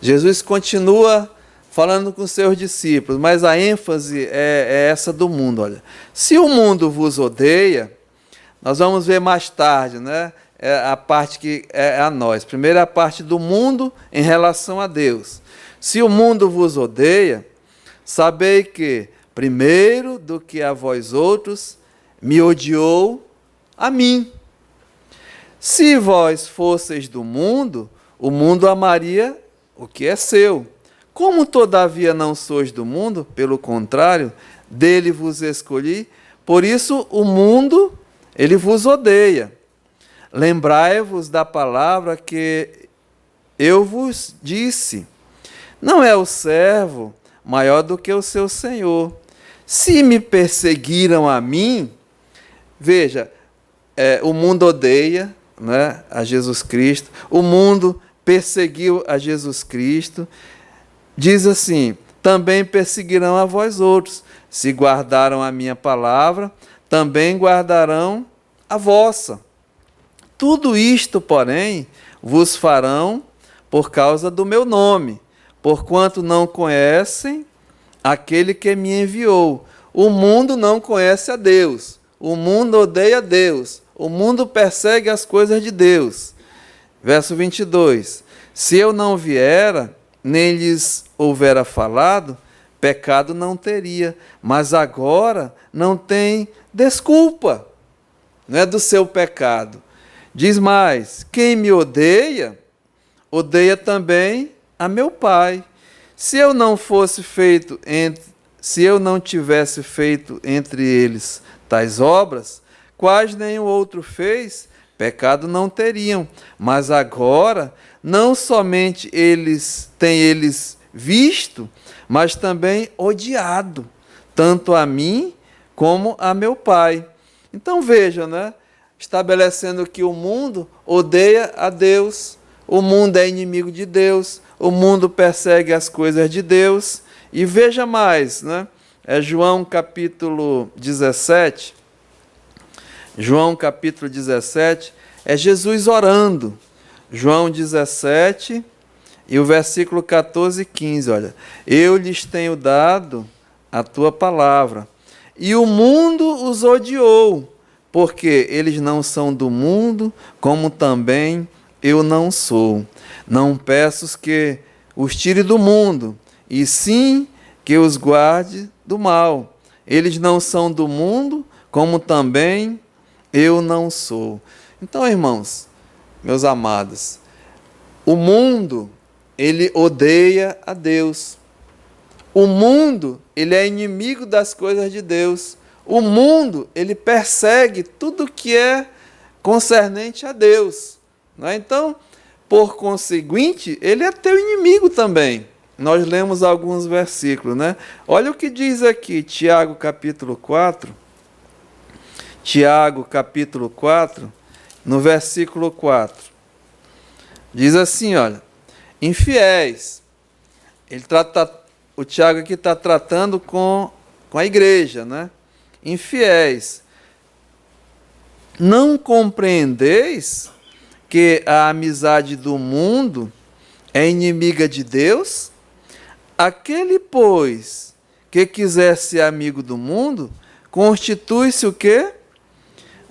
Jesus continua falando com seus discípulos, mas a ênfase é essa do mundo. Olha, se o mundo vos odeia, nós vamos ver mais tarde, né? É a parte que é a nós. Primeiro é a parte do mundo em relação a Deus. Se o mundo vos odeia, sabei que, primeiro do que a vós outros, me odiou a mim. Se vós fosseis do mundo, o mundo amaria o que é seu. Como todavia não sois do mundo, pelo contrário, dele vos escolhi, por isso o mundo, ele vos odeia. Lembrai-vos da palavra que eu vos disse. Não é o servo maior do que o seu senhor. Se me perseguiram a mim, veja, o mundo odeia, né, a Jesus Cristo, o mundo perseguiu a Jesus Cristo, diz assim, também perseguirão a vós outros, se guardaram a minha palavra, também guardarão a vossa. Tudo isto, porém, vos farão por causa do meu nome, porquanto não conhecem aquele que me enviou. O mundo não conhece a Deus, o mundo odeia a Deus, o mundo persegue as coisas de Deus. Verso 22. Se eu não viera, nem lhes houvera falado, pecado não teria. Mas agora não tem desculpa, não é do seu pecado. Diz mais, quem me odeia, odeia também a meu Pai. Se eu não tivesse feito entre eles tais obras, quais nenhum outro fez, pecado não teriam. Mas agora, não somente têm eles visto, mas também odiado, tanto a mim como a meu Pai. Então vejam, né? Estabelecendo que o mundo odeia a Deus, o mundo é inimigo de Deus, o mundo persegue as coisas de Deus. E veja mais, né? É João capítulo 17, João capítulo 17 É Jesus orando. João 17 e o versículo 14 e 15, olha. Eu lhes tenho dado a tua palavra, e o mundo os odiou, porque eles não são do mundo, como também eu não sou. Não peço que os tire do mundo, e sim que os guarde do mal. Eles não são do mundo, como também eu não sou. Então, irmãos, meus amados, o mundo, ele odeia a Deus. O mundo, ele é inimigo das coisas de Deus. O mundo, ele persegue tudo que é concernente a Deus. Né? Então, por conseguinte, ele é teu inimigo também. Nós lemos alguns versículos, né? Olha o que diz aqui, Tiago capítulo 4. Tiago capítulo 4, no versículo 4. Diz assim, olha, infiéis. O Tiago aqui está tratando com a igreja, né? Infiéis. Não compreendeis que a amizade do mundo é inimiga de Deus? Aquele, pois, que quiser ser amigo do mundo, constitui-se o quê?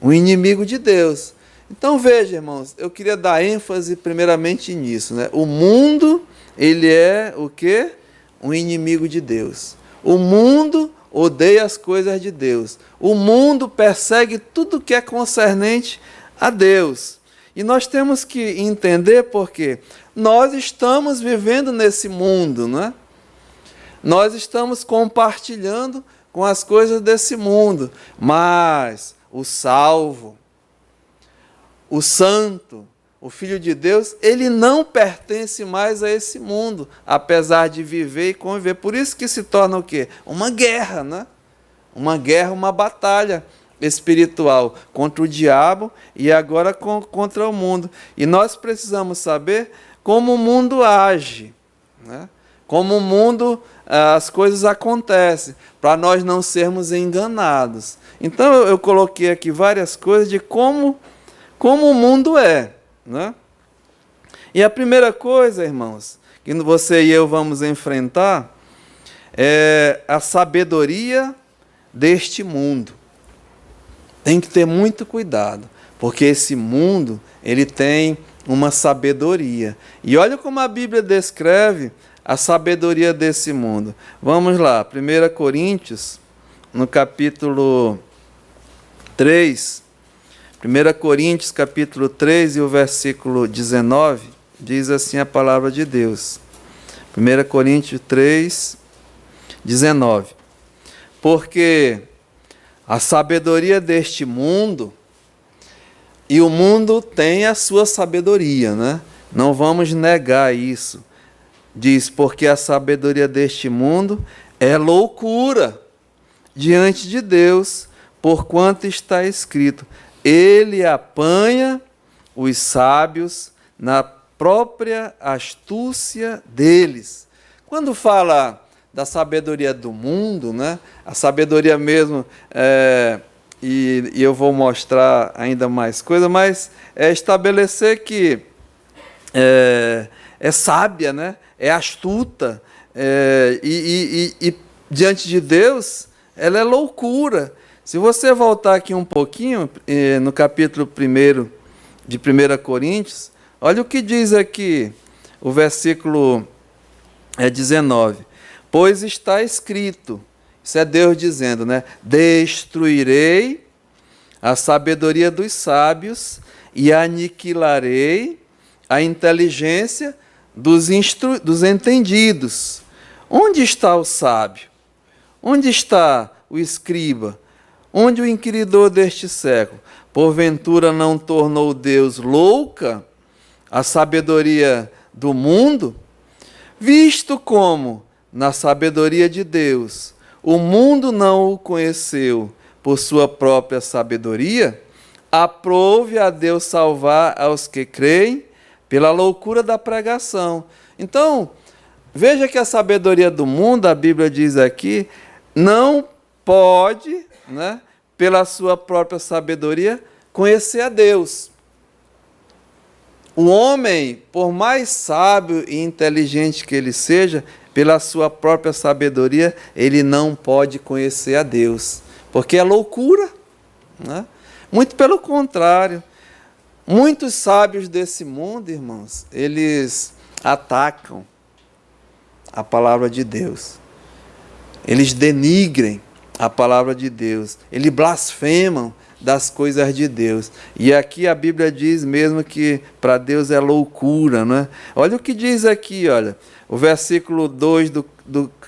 Um inimigo de Deus. Então veja, irmãos, eu queria dar ênfase primeiramente nisso, né? O mundo, ele é o quê? Um inimigo de Deus. O mundo odeia as coisas de Deus. O mundo persegue tudo que é concernente a Deus. E nós temos que entender porque nós estamos vivendo nesse mundo, né? Nós estamos compartilhando com as coisas desse mundo, mas o salvo, o santo, o Filho de Deus, ele não pertence mais a esse mundo, apesar de viver e conviver. Por isso que se torna o quê? Uma guerra, né? Uma guerra, uma batalha espiritual contra o diabo e agora contra o mundo. E nós precisamos saber como o mundo age, né? Como o mundo, as coisas acontecem, para nós não sermos enganados. Então eu coloquei aqui várias coisas de como o mundo é, né? E a primeira coisa, irmãos, que você e eu vamos enfrentar é a sabedoria deste mundo. Tem que ter muito cuidado, porque esse mundo, ele tem uma sabedoria. E olha como a Bíblia descreve a sabedoria desse mundo. Vamos lá, 1 Coríntios, no capítulo 3, 1 Coríntios, capítulo 3 e o versículo 19, diz assim a palavra de Deus. 1 Coríntios 3, 19. Porque a sabedoria deste mundo, e o mundo tem a sua sabedoria, né? Não vamos negar isso. Diz, porque a sabedoria deste mundo é loucura diante de Deus, porquanto está escrito, ele apanha os sábios na própria astúcia deles. Quando fala da sabedoria do mundo, né? A sabedoria mesmo, e eu vou mostrar ainda mais coisa, mas é estabelecer que é sábia, né? É astuta, e diante de Deus, ela é loucura. Se você voltar aqui um pouquinho, no capítulo 1 de 1 Coríntios, olha o que diz aqui, o versículo 19. Pois está escrito, isso é Deus dizendo, né? Destruirei a sabedoria dos sábios e aniquilarei a inteligência dos entendidos. Onde está o sábio? Onde está o escriba? Onde o inquiridor deste século? Porventura não tornou Deus louca a sabedoria do mundo? Visto como, na sabedoria de Deus, o mundo não o conheceu por sua própria sabedoria, aprove a Deus salvar aos que creem pela loucura da pregação. Então, veja que a sabedoria do mundo, a Bíblia diz aqui, não pode, né, pela sua própria sabedoria, conhecer a Deus. O homem, por mais sábio e inteligente que ele seja, pela sua própria sabedoria, ele não pode conhecer a Deus, porque é loucura, né? Muito pelo contrário, muitos sábios desse mundo, irmãos, eles atacam a palavra de Deus, eles denigrem a palavra de Deus, eles blasfemam das coisas de Deus. E aqui a Bíblia diz mesmo que para Deus é loucura, não é? Olha o que diz aqui, olha, o versículo 2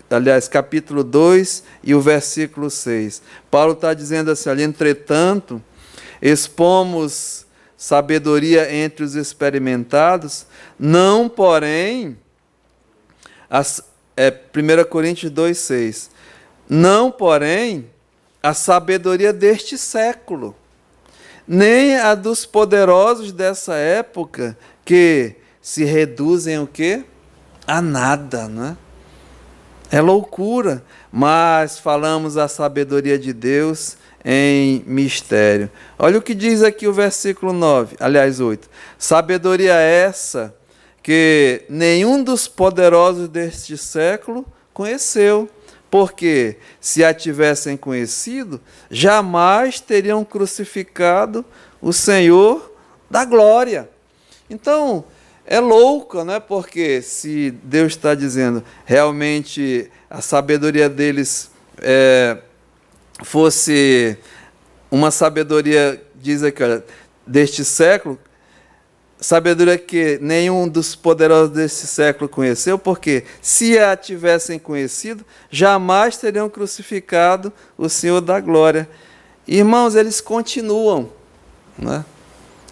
aliás, capítulo 2 e o versículo 6. Paulo está dizendo assim, olha, entretanto, expomos sabedoria entre os experimentados, não porém, 1 Coríntios 2, 6, não porém a sabedoria deste século, nem a dos poderosos dessa época, que se reduzem o quê? A nada, né? É loucura, mas falamos a sabedoria de Deus em mistério. Olha o que diz aqui o versículo 9, aliás 8. Sabedoria essa que nenhum dos poderosos deste século conheceu, porque se a tivessem conhecido, jamais teriam crucificado o Senhor da glória. Então, é louco, né? Porque se Deus está dizendo, realmente a sabedoria deles fosse uma sabedoria, diz aqui, olha, deste século, sabedoria que nenhum dos poderosos desse século conheceu, porque se a tivessem conhecido, jamais teriam crucificado o Senhor da glória. Irmãos, eles continuam, né?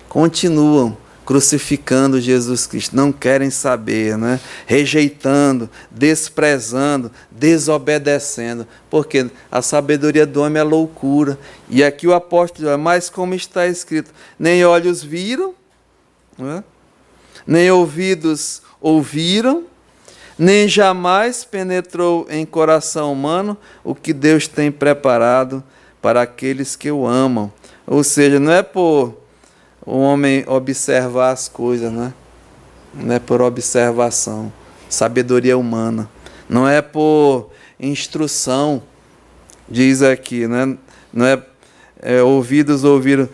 Continuam crucificando Jesus Cristo, não querem saber, né? Rejeitando, desprezando, desobedecendo, porque a sabedoria do homem é loucura. E aqui o apóstolo diz, mas como está escrito, nem olhos viram, né? Nem ouvidos ouviram, nem jamais penetrou em coração humano o que Deus tem preparado para aqueles que o amam. Ou seja, não é por o homem observar as coisas, né? Não é por observação, sabedoria humana. Não é por instrução, diz aqui, né? Não é ouvidos ouviram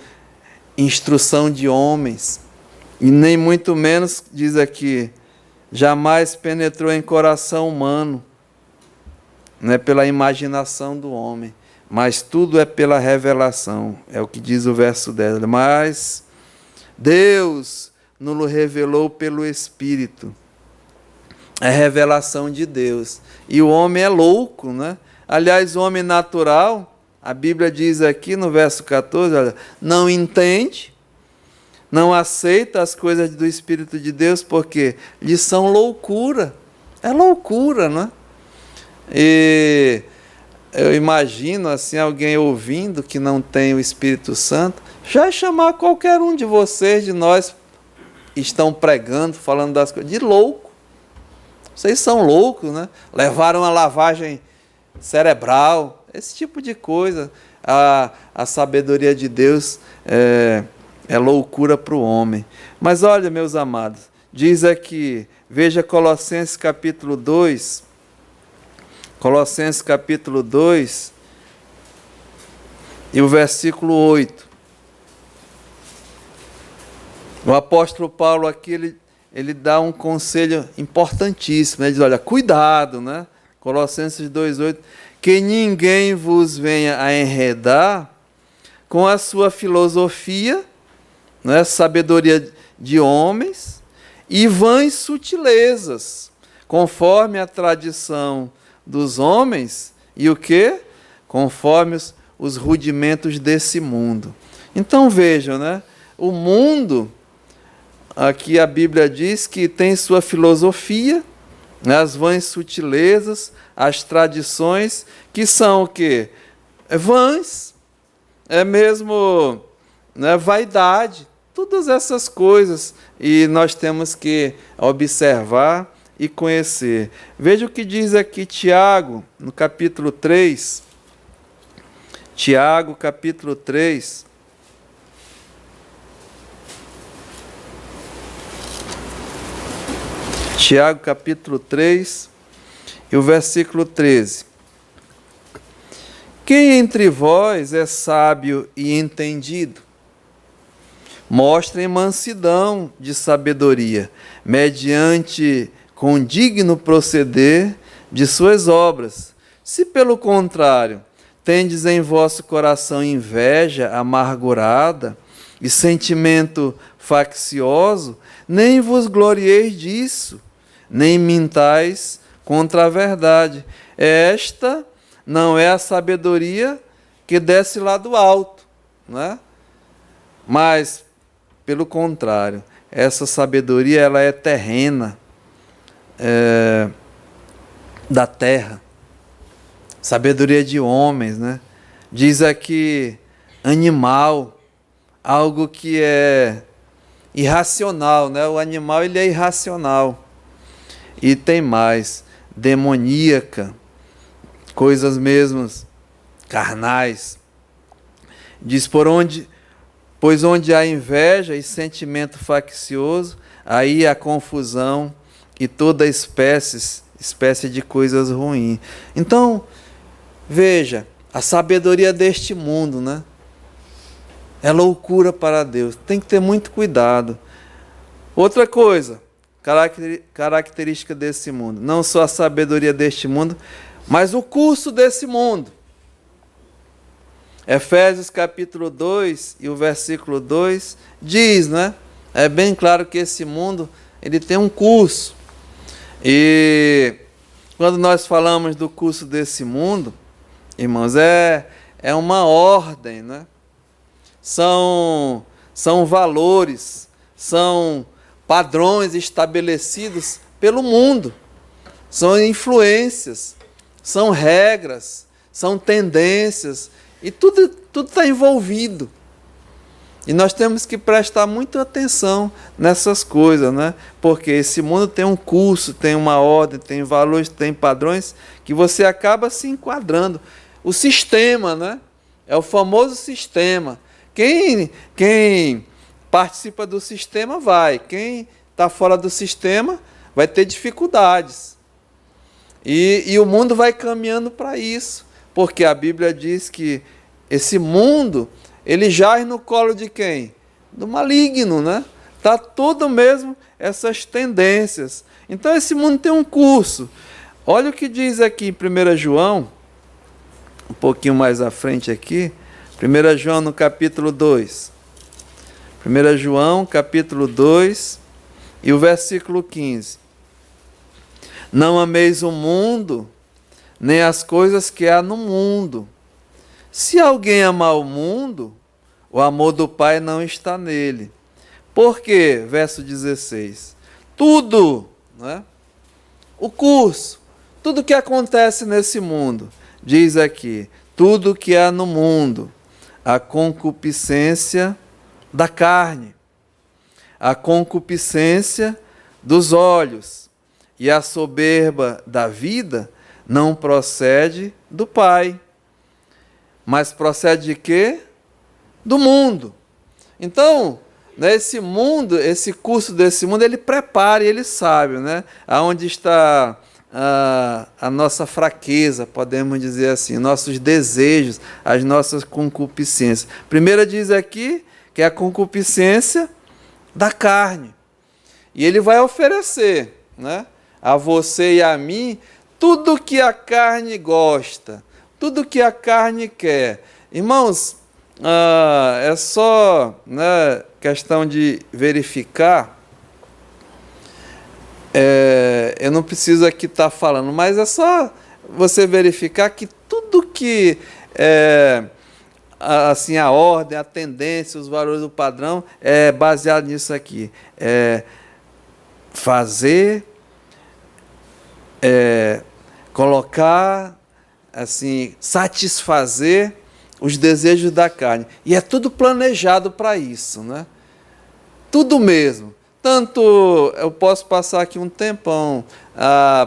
instrução de homens. E nem muito menos, diz aqui, jamais penetrou em coração humano, não é pela imaginação do homem, mas tudo é pela revelação, é o que diz o verso 10. Mas Deus nos revelou pelo Espírito, é revelação de Deus. E o homem é louco, né? Aliás, o homem natural, a Bíblia diz aqui no verso 14, olha, não entende, não aceita as coisas do Espírito de Deus, porque lhes são loucura. É loucura, não é? E eu imagino assim, alguém ouvindo que não tem o Espírito Santo, já chamar qualquer um de vocês, de nós, que estão pregando, falando das coisas, de louco. Vocês são loucos, né? Levaram a lavagem cerebral, esse tipo de coisa. A sabedoria de Deus é loucura para o homem. Mas olha, meus amados, diz aqui, veja Colossenses capítulo 2, Colossenses capítulo 2 e o versículo 8. O apóstolo Paulo aqui, ele dá um conselho importantíssimo, ele diz, olha, cuidado, né? Colossenses 2,8, que ninguém vos venha a enredar com a sua filosofia, né, sabedoria de homens, e vãs sutilezas, conforme a tradição dos homens, e o quê? Conforme os rudimentos desse mundo. Então vejam, né? O mundo, aqui a Bíblia diz que tem sua filosofia, né, as vãs sutilezas, as tradições, que são o quê? Vãs, é mesmo, né, vaidade, todas essas coisas, e nós temos que observar e conhecer. Veja o que diz aqui Tiago, no capítulo 3. Tiago, capítulo 3. Tiago capítulo 3 e o versículo 13. Quem entre vós é sábio e entendido? Mostrem mansidão de sabedoria, mediante condigno proceder de suas obras. Se pelo contrário, tendes em vosso coração inveja amargurada e sentimento faccioso, nem vos glorieis disso, nem mintais contra a verdade. Esta não é a sabedoria que desce lá do alto, né? Mas, pelo contrário, essa sabedoria ela é terrena, da terra, sabedoria de homens, né? Diz aqui animal, algo que é irracional, né? O animal ele é irracional. E tem mais, demoníaca, coisas mesmas carnais. Diz pois onde há inveja e sentimento faccioso, aí há confusão e toda espécie de coisas ruins. Então, veja, a sabedoria deste mundo, né? É loucura para Deus. Tem que ter muito cuidado. Outra coisa, característica desse mundo, não só a sabedoria deste mundo, mas o curso desse mundo. Efésios capítulo 2 e o versículo 2 diz, né? É bem claro que esse mundo, ele tem um curso. E quando nós falamos do curso desse mundo, irmãos, é uma ordem, né? São valores, são padrões estabelecidos pelo mundo, são influências, são regras, são tendências, e tudo está envolvido. E nós temos que prestar muita atenção nessas coisas, né? Porque esse mundo tem um curso, tem uma ordem, tem valores, tem padrões, que você acaba se enquadrando. O sistema, né? É o famoso sistema. Quem participa do sistema vai. Quem está fora do sistema vai ter dificuldades. E o mundo vai caminhando para isso. Porque a Bíblia diz que esse mundo, ele jaz no colo de quem? Do maligno, né? Está tudo mesmo essas tendências. Então esse mundo tem um curso. Olha o que diz aqui em 1 João, um pouquinho mais à frente aqui, 1 João no capítulo 2. 1 João capítulo 2 e o versículo 15. Não ameis o mundo, nem as coisas que há no mundo. Se alguém amar o mundo, o amor do Pai não está nele. Por quê? Verso 16. Tudo, né? O curso, tudo que acontece nesse mundo, diz aqui, tudo que há no mundo, a concupiscência da carne, a concupiscência dos olhos e a soberba da vida não procede do Pai, mas procede de quê? Do mundo. Então, nesse mundo, esse curso desse mundo, ele prepara e ele sabe, né? Aonde está a nossa fraqueza, podemos dizer assim, nossos desejos, as nossas concupiscências. Primeiro diz aqui que é a concupiscência da carne. E ele vai oferecer, né, a você e a mim tudo que a carne gosta, tudo que a carne quer. Irmãos, é só, né, questão de verificar. Eu não preciso aqui estar falando, mas é só você verificar que tudo que assim, a ordem, a tendência, os valores do padrão é baseado nisso aqui. Fazer, colocar, assim, satisfazer os desejos da carne. E é tudo planejado para isso, né? Tudo mesmo. Tanto, eu posso passar aqui um tempão,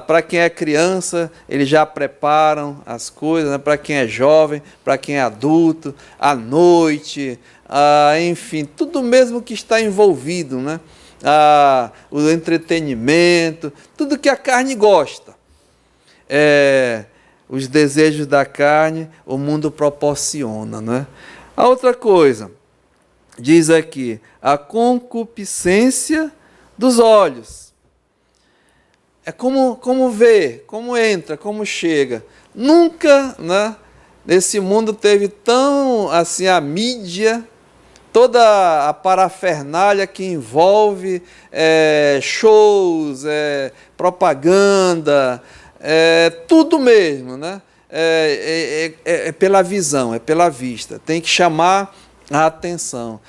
para quem é criança, eles já preparam as coisas, né? Para quem é jovem, para quem é adulto, à noite, enfim, tudo mesmo que está envolvido, né? o entretenimento, tudo que a carne gosta. Os desejos da carne, o mundo proporciona, né? A outra coisa, diz aqui, a concupiscência dos olhos. É como vê, como entra, como chega. Nunca, né, nesse mundo teve tão assim a mídia, toda a parafernália que envolve shows, propaganda, tudo mesmo, né? É pela visão, é pela vista. Tem que chamar a atenção.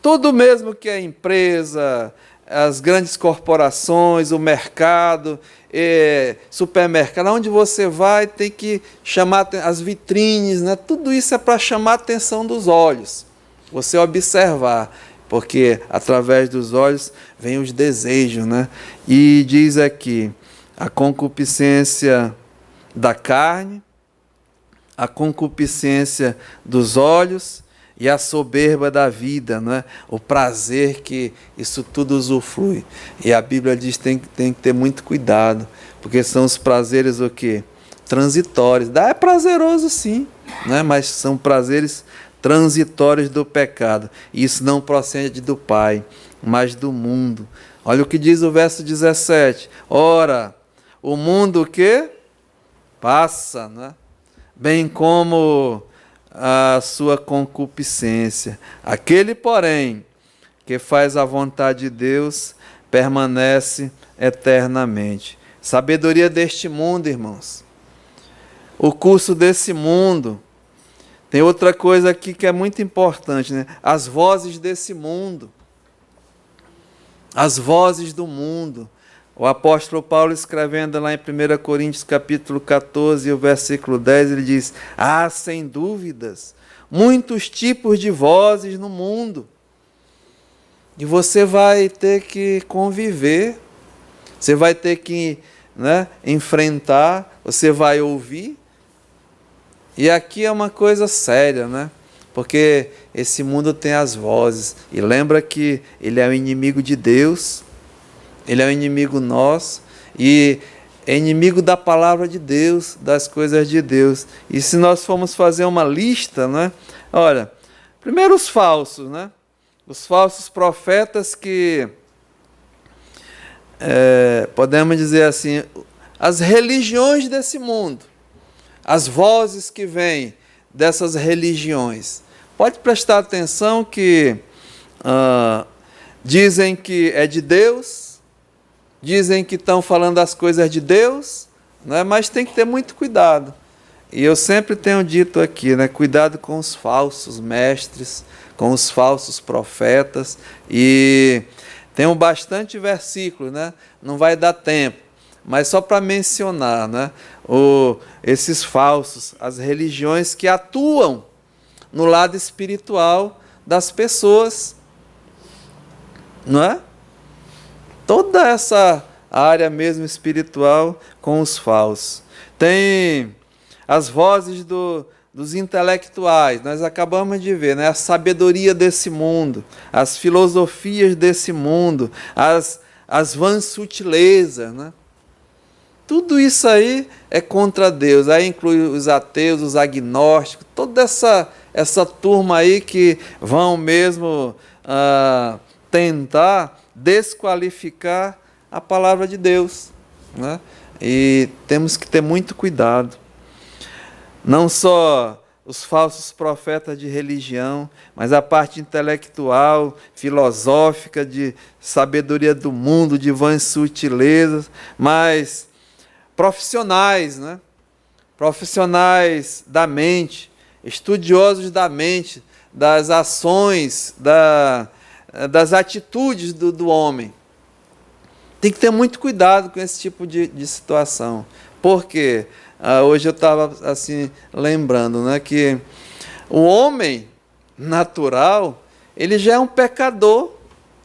Tudo mesmo que a empresa, as grandes corporações, o mercado, supermercado, onde você vai, tem que chamar as vitrines, né? Tudo isso é para chamar a atenção dos olhos. Você observar, porque através dos olhos vem os desejos, né? E diz aqui, a concupiscência da carne, a concupiscência dos olhos e a soberba da vida, né? O prazer que isso tudo usufrui. E a Bíblia diz que tem que ter muito cuidado, porque são os prazeres o quê? Transitórios. É prazeroso sim, né? Mas são prazeres transitórios do pecado. E isso não procede do Pai, mas do mundo. Olha o que diz o verso 17. Ora, o mundo o quê? Passa, né? Bem como a sua concupiscência. Aquele, porém, que faz a vontade de Deus, permanece eternamente. Sabedoria deste mundo, irmãos. O curso desse mundo. Tem outra coisa aqui que é muito importante, né? As vozes desse mundo. As vozes do mundo. O apóstolo Paulo, escrevendo lá em 1 Coríntios capítulo 14, o versículo 10, ele diz, há, sem dúvidas, muitos tipos de vozes no mundo. E você vai ter que conviver, você vai ter que, né, enfrentar, você vai ouvir. E aqui é uma coisa séria, né? Porque esse mundo tem as vozes. E lembra que ele é o inimigo de Deus, ele é o inimigo nosso e é inimigo da palavra de Deus, das coisas de Deus. E se nós formos fazer uma lista, né? Olha, primeiro os falsos, né? Os falsos profetas que, podemos dizer assim, as religiões desse mundo, as vozes que vêm dessas religiões. Pode prestar atenção que dizem que é de Deus, dizem que estão falando as coisas de Deus, né? Mas tem que ter muito cuidado. E eu sempre tenho dito aqui, né? Cuidado com os falsos mestres, com os falsos profetas. E tenho bastante versículos, né? Não vai dar tempo, mas só para mencionar, né? Esses falsos, as religiões que atuam no lado espiritual das pessoas, não é? Toda essa área mesmo espiritual com os falsos. Tem as vozes dos intelectuais, nós acabamos de ver, né? A sabedoria desse mundo, as filosofias desse mundo, as vãs sutilezas, né? Tudo isso aí é contra Deus. Aí inclui os ateus, os agnósticos, toda essa turma aí que vão mesmo tentar desqualificar a palavra de Deus, né? E temos que ter muito cuidado. Não só os falsos profetas de religião, mas a parte intelectual, filosófica, de sabedoria do mundo, de vãs sutilezas, mas profissionais, né? Profissionais da mente, estudiosos da mente, das ações, das atitudes do homem. Tem que ter muito cuidado com esse tipo de situação. Por quê? Hoje eu estava assim, lembrando, né, que o homem natural, ele já é um pecador,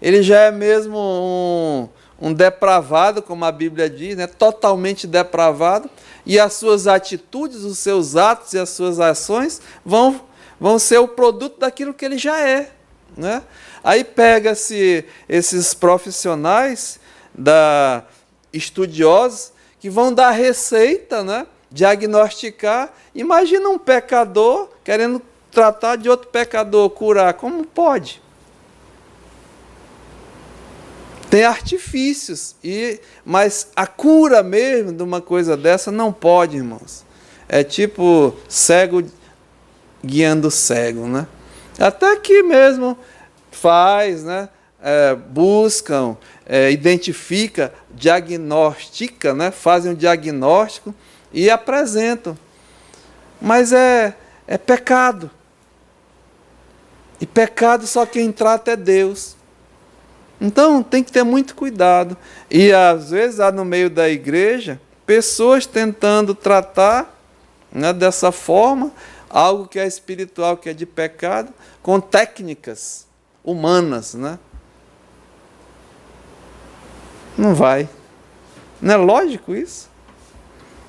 ele já é mesmo um depravado, como a Bíblia diz, né, totalmente depravado, e as suas atitudes, os seus atos e as suas ações vão ser o produto daquilo que ele já é. né? Aí pega-se esses profissionais estudiosos que vão dar receita, né? Diagnosticar. Imagina um pecador querendo tratar de outro pecador, curar. Como pode? Tem artifícios, mas a cura mesmo de uma coisa dessa não pode, irmãos. É tipo cego guiando cego, né? Até que mesmo faz, né? Buscam, identifica, diagnostica, né? Fazem um diagnóstico e apresentam. Mas é pecado. E pecado só quem trata é Deus. Então tem que ter muito cuidado. E às vezes há no meio da igreja pessoas tentando tratar, né, dessa forma, algo que é espiritual, que é de pecado, com técnicas humanas, né? Não vai. Não é lógico isso?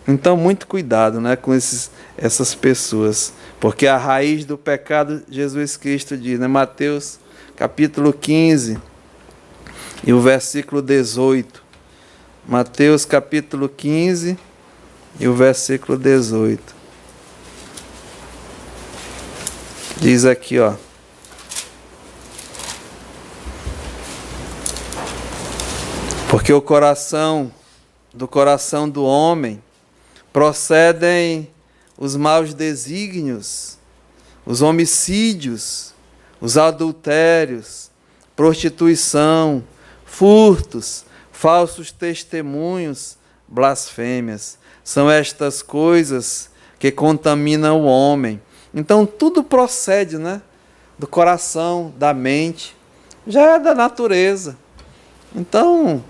Então muito cuidado, né, com essas pessoas. Porque a raiz do pecado, Jesus Cristo diz, né, Mateus capítulo 15, e o versículo 18. Mateus capítulo 15 e o versículo 18. Diz aqui, ó. Porque do coração do homem procedem os maus desígnios, os homicídios, os adultérios, prostituição, furtos, falsos testemunhos, blasfêmias. São estas coisas que contaminam o homem. Então tudo procede, né, do coração, da mente, já é da natureza. Então,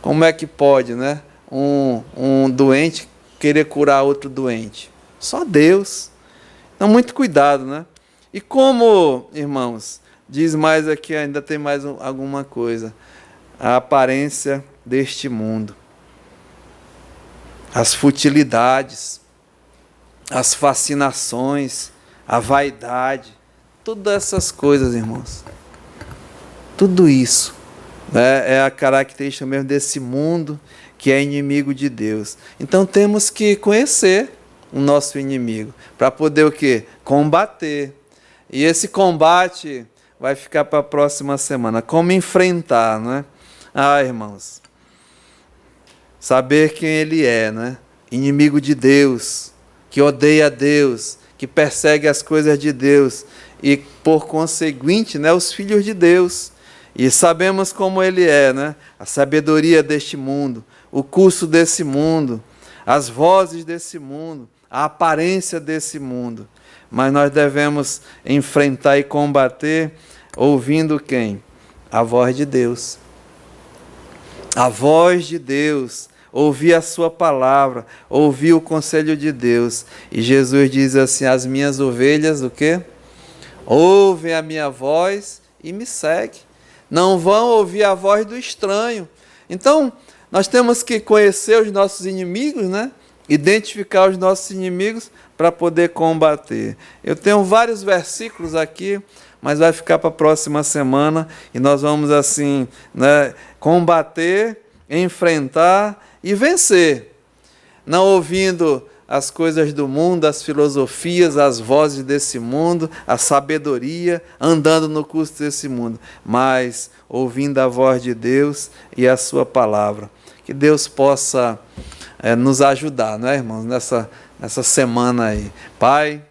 como é que pode, né, um doente querer curar outro doente? Só Deus. Então muito cuidado, né? E como, irmãos, diz mais aqui, ainda tem mais alguma coisa. A aparência deste mundo, as futilidades, as fascinações, a vaidade, todas essas coisas, irmãos. Tudo isso, né, é a característica mesmo desse mundo que é inimigo de Deus. Então temos que conhecer o nosso inimigo para poder o quê? Combater. E esse combate vai ficar para a próxima semana. Como enfrentar, né? Ah, irmãos, saber quem ele é, né? Inimigo de Deus, que odeia Deus, que persegue as coisas de Deus e, por conseguinte, né, os filhos de Deus. E sabemos como ele é, né? A sabedoria deste mundo, o curso desse mundo, as vozes desse mundo, a aparência desse mundo. Mas nós devemos enfrentar e combater ouvindo quem? A voz de Deus. A voz de Deus, ouvir a sua palavra, ouvir o conselho de Deus. E Jesus diz assim, as minhas ovelhas, o quê? Ouvem a minha voz e me seguem. Não vão ouvir a voz do estranho. Então, nós temos que conhecer os nossos inimigos, né? Identificar os nossos inimigos para poder combater. Eu tenho vários versículos aqui, mas vai ficar para a próxima semana e nós vamos assim, né, combater, enfrentar e vencer. Não ouvindo as coisas do mundo, as filosofias, as vozes desse mundo, a sabedoria, andando no curso desse mundo, mas ouvindo a voz de Deus e a sua palavra. Que Deus possa nos ajudar, não é, irmãos, nessa semana aí. Pai,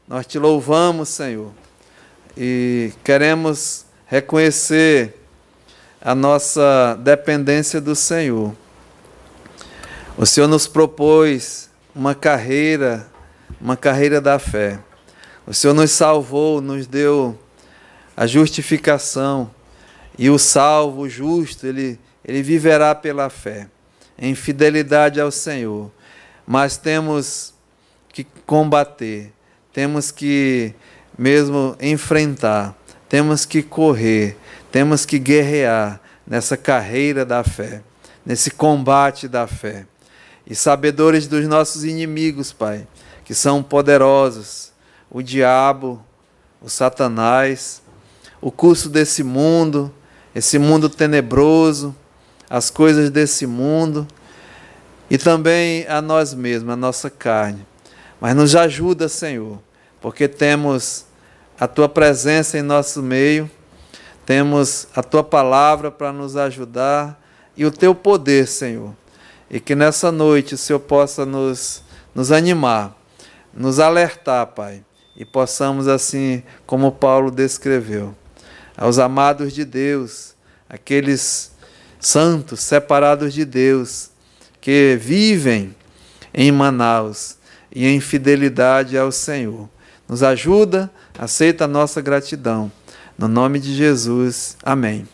nós te louvamos, Senhor, e queremos reconhecer a nossa dependência do Senhor. O Senhor nos propôs uma carreira da fé. O Senhor nos salvou, nos deu a justificação, e o salvo, o justo, ele viverá pela fé, em fidelidade ao Senhor. Mas temos que combater, temos que mesmo enfrentar, temos que correr, temos que guerrear nessa carreira da fé, nesse combate da fé. E sabedores dos nossos inimigos, Pai, que são poderosos, o diabo, o Satanás, o curso desse mundo, esse mundo tenebroso, as coisas desse mundo, e também a nós mesmos, a nossa carne. Mas nos ajuda, Senhor, porque temos a Tua presença em nosso meio, temos a Tua palavra para nos ajudar e o Teu poder, Senhor. E que nessa noite o Senhor possa nos animar, nos alertar, Pai, e possamos assim, como Paulo descreveu, aos amados de Deus, aqueles santos separados de Deus, que vivem em Manaus e em fidelidade ao Senhor. Nos ajuda, aceita a nossa gratidão. No nome de Jesus, amém.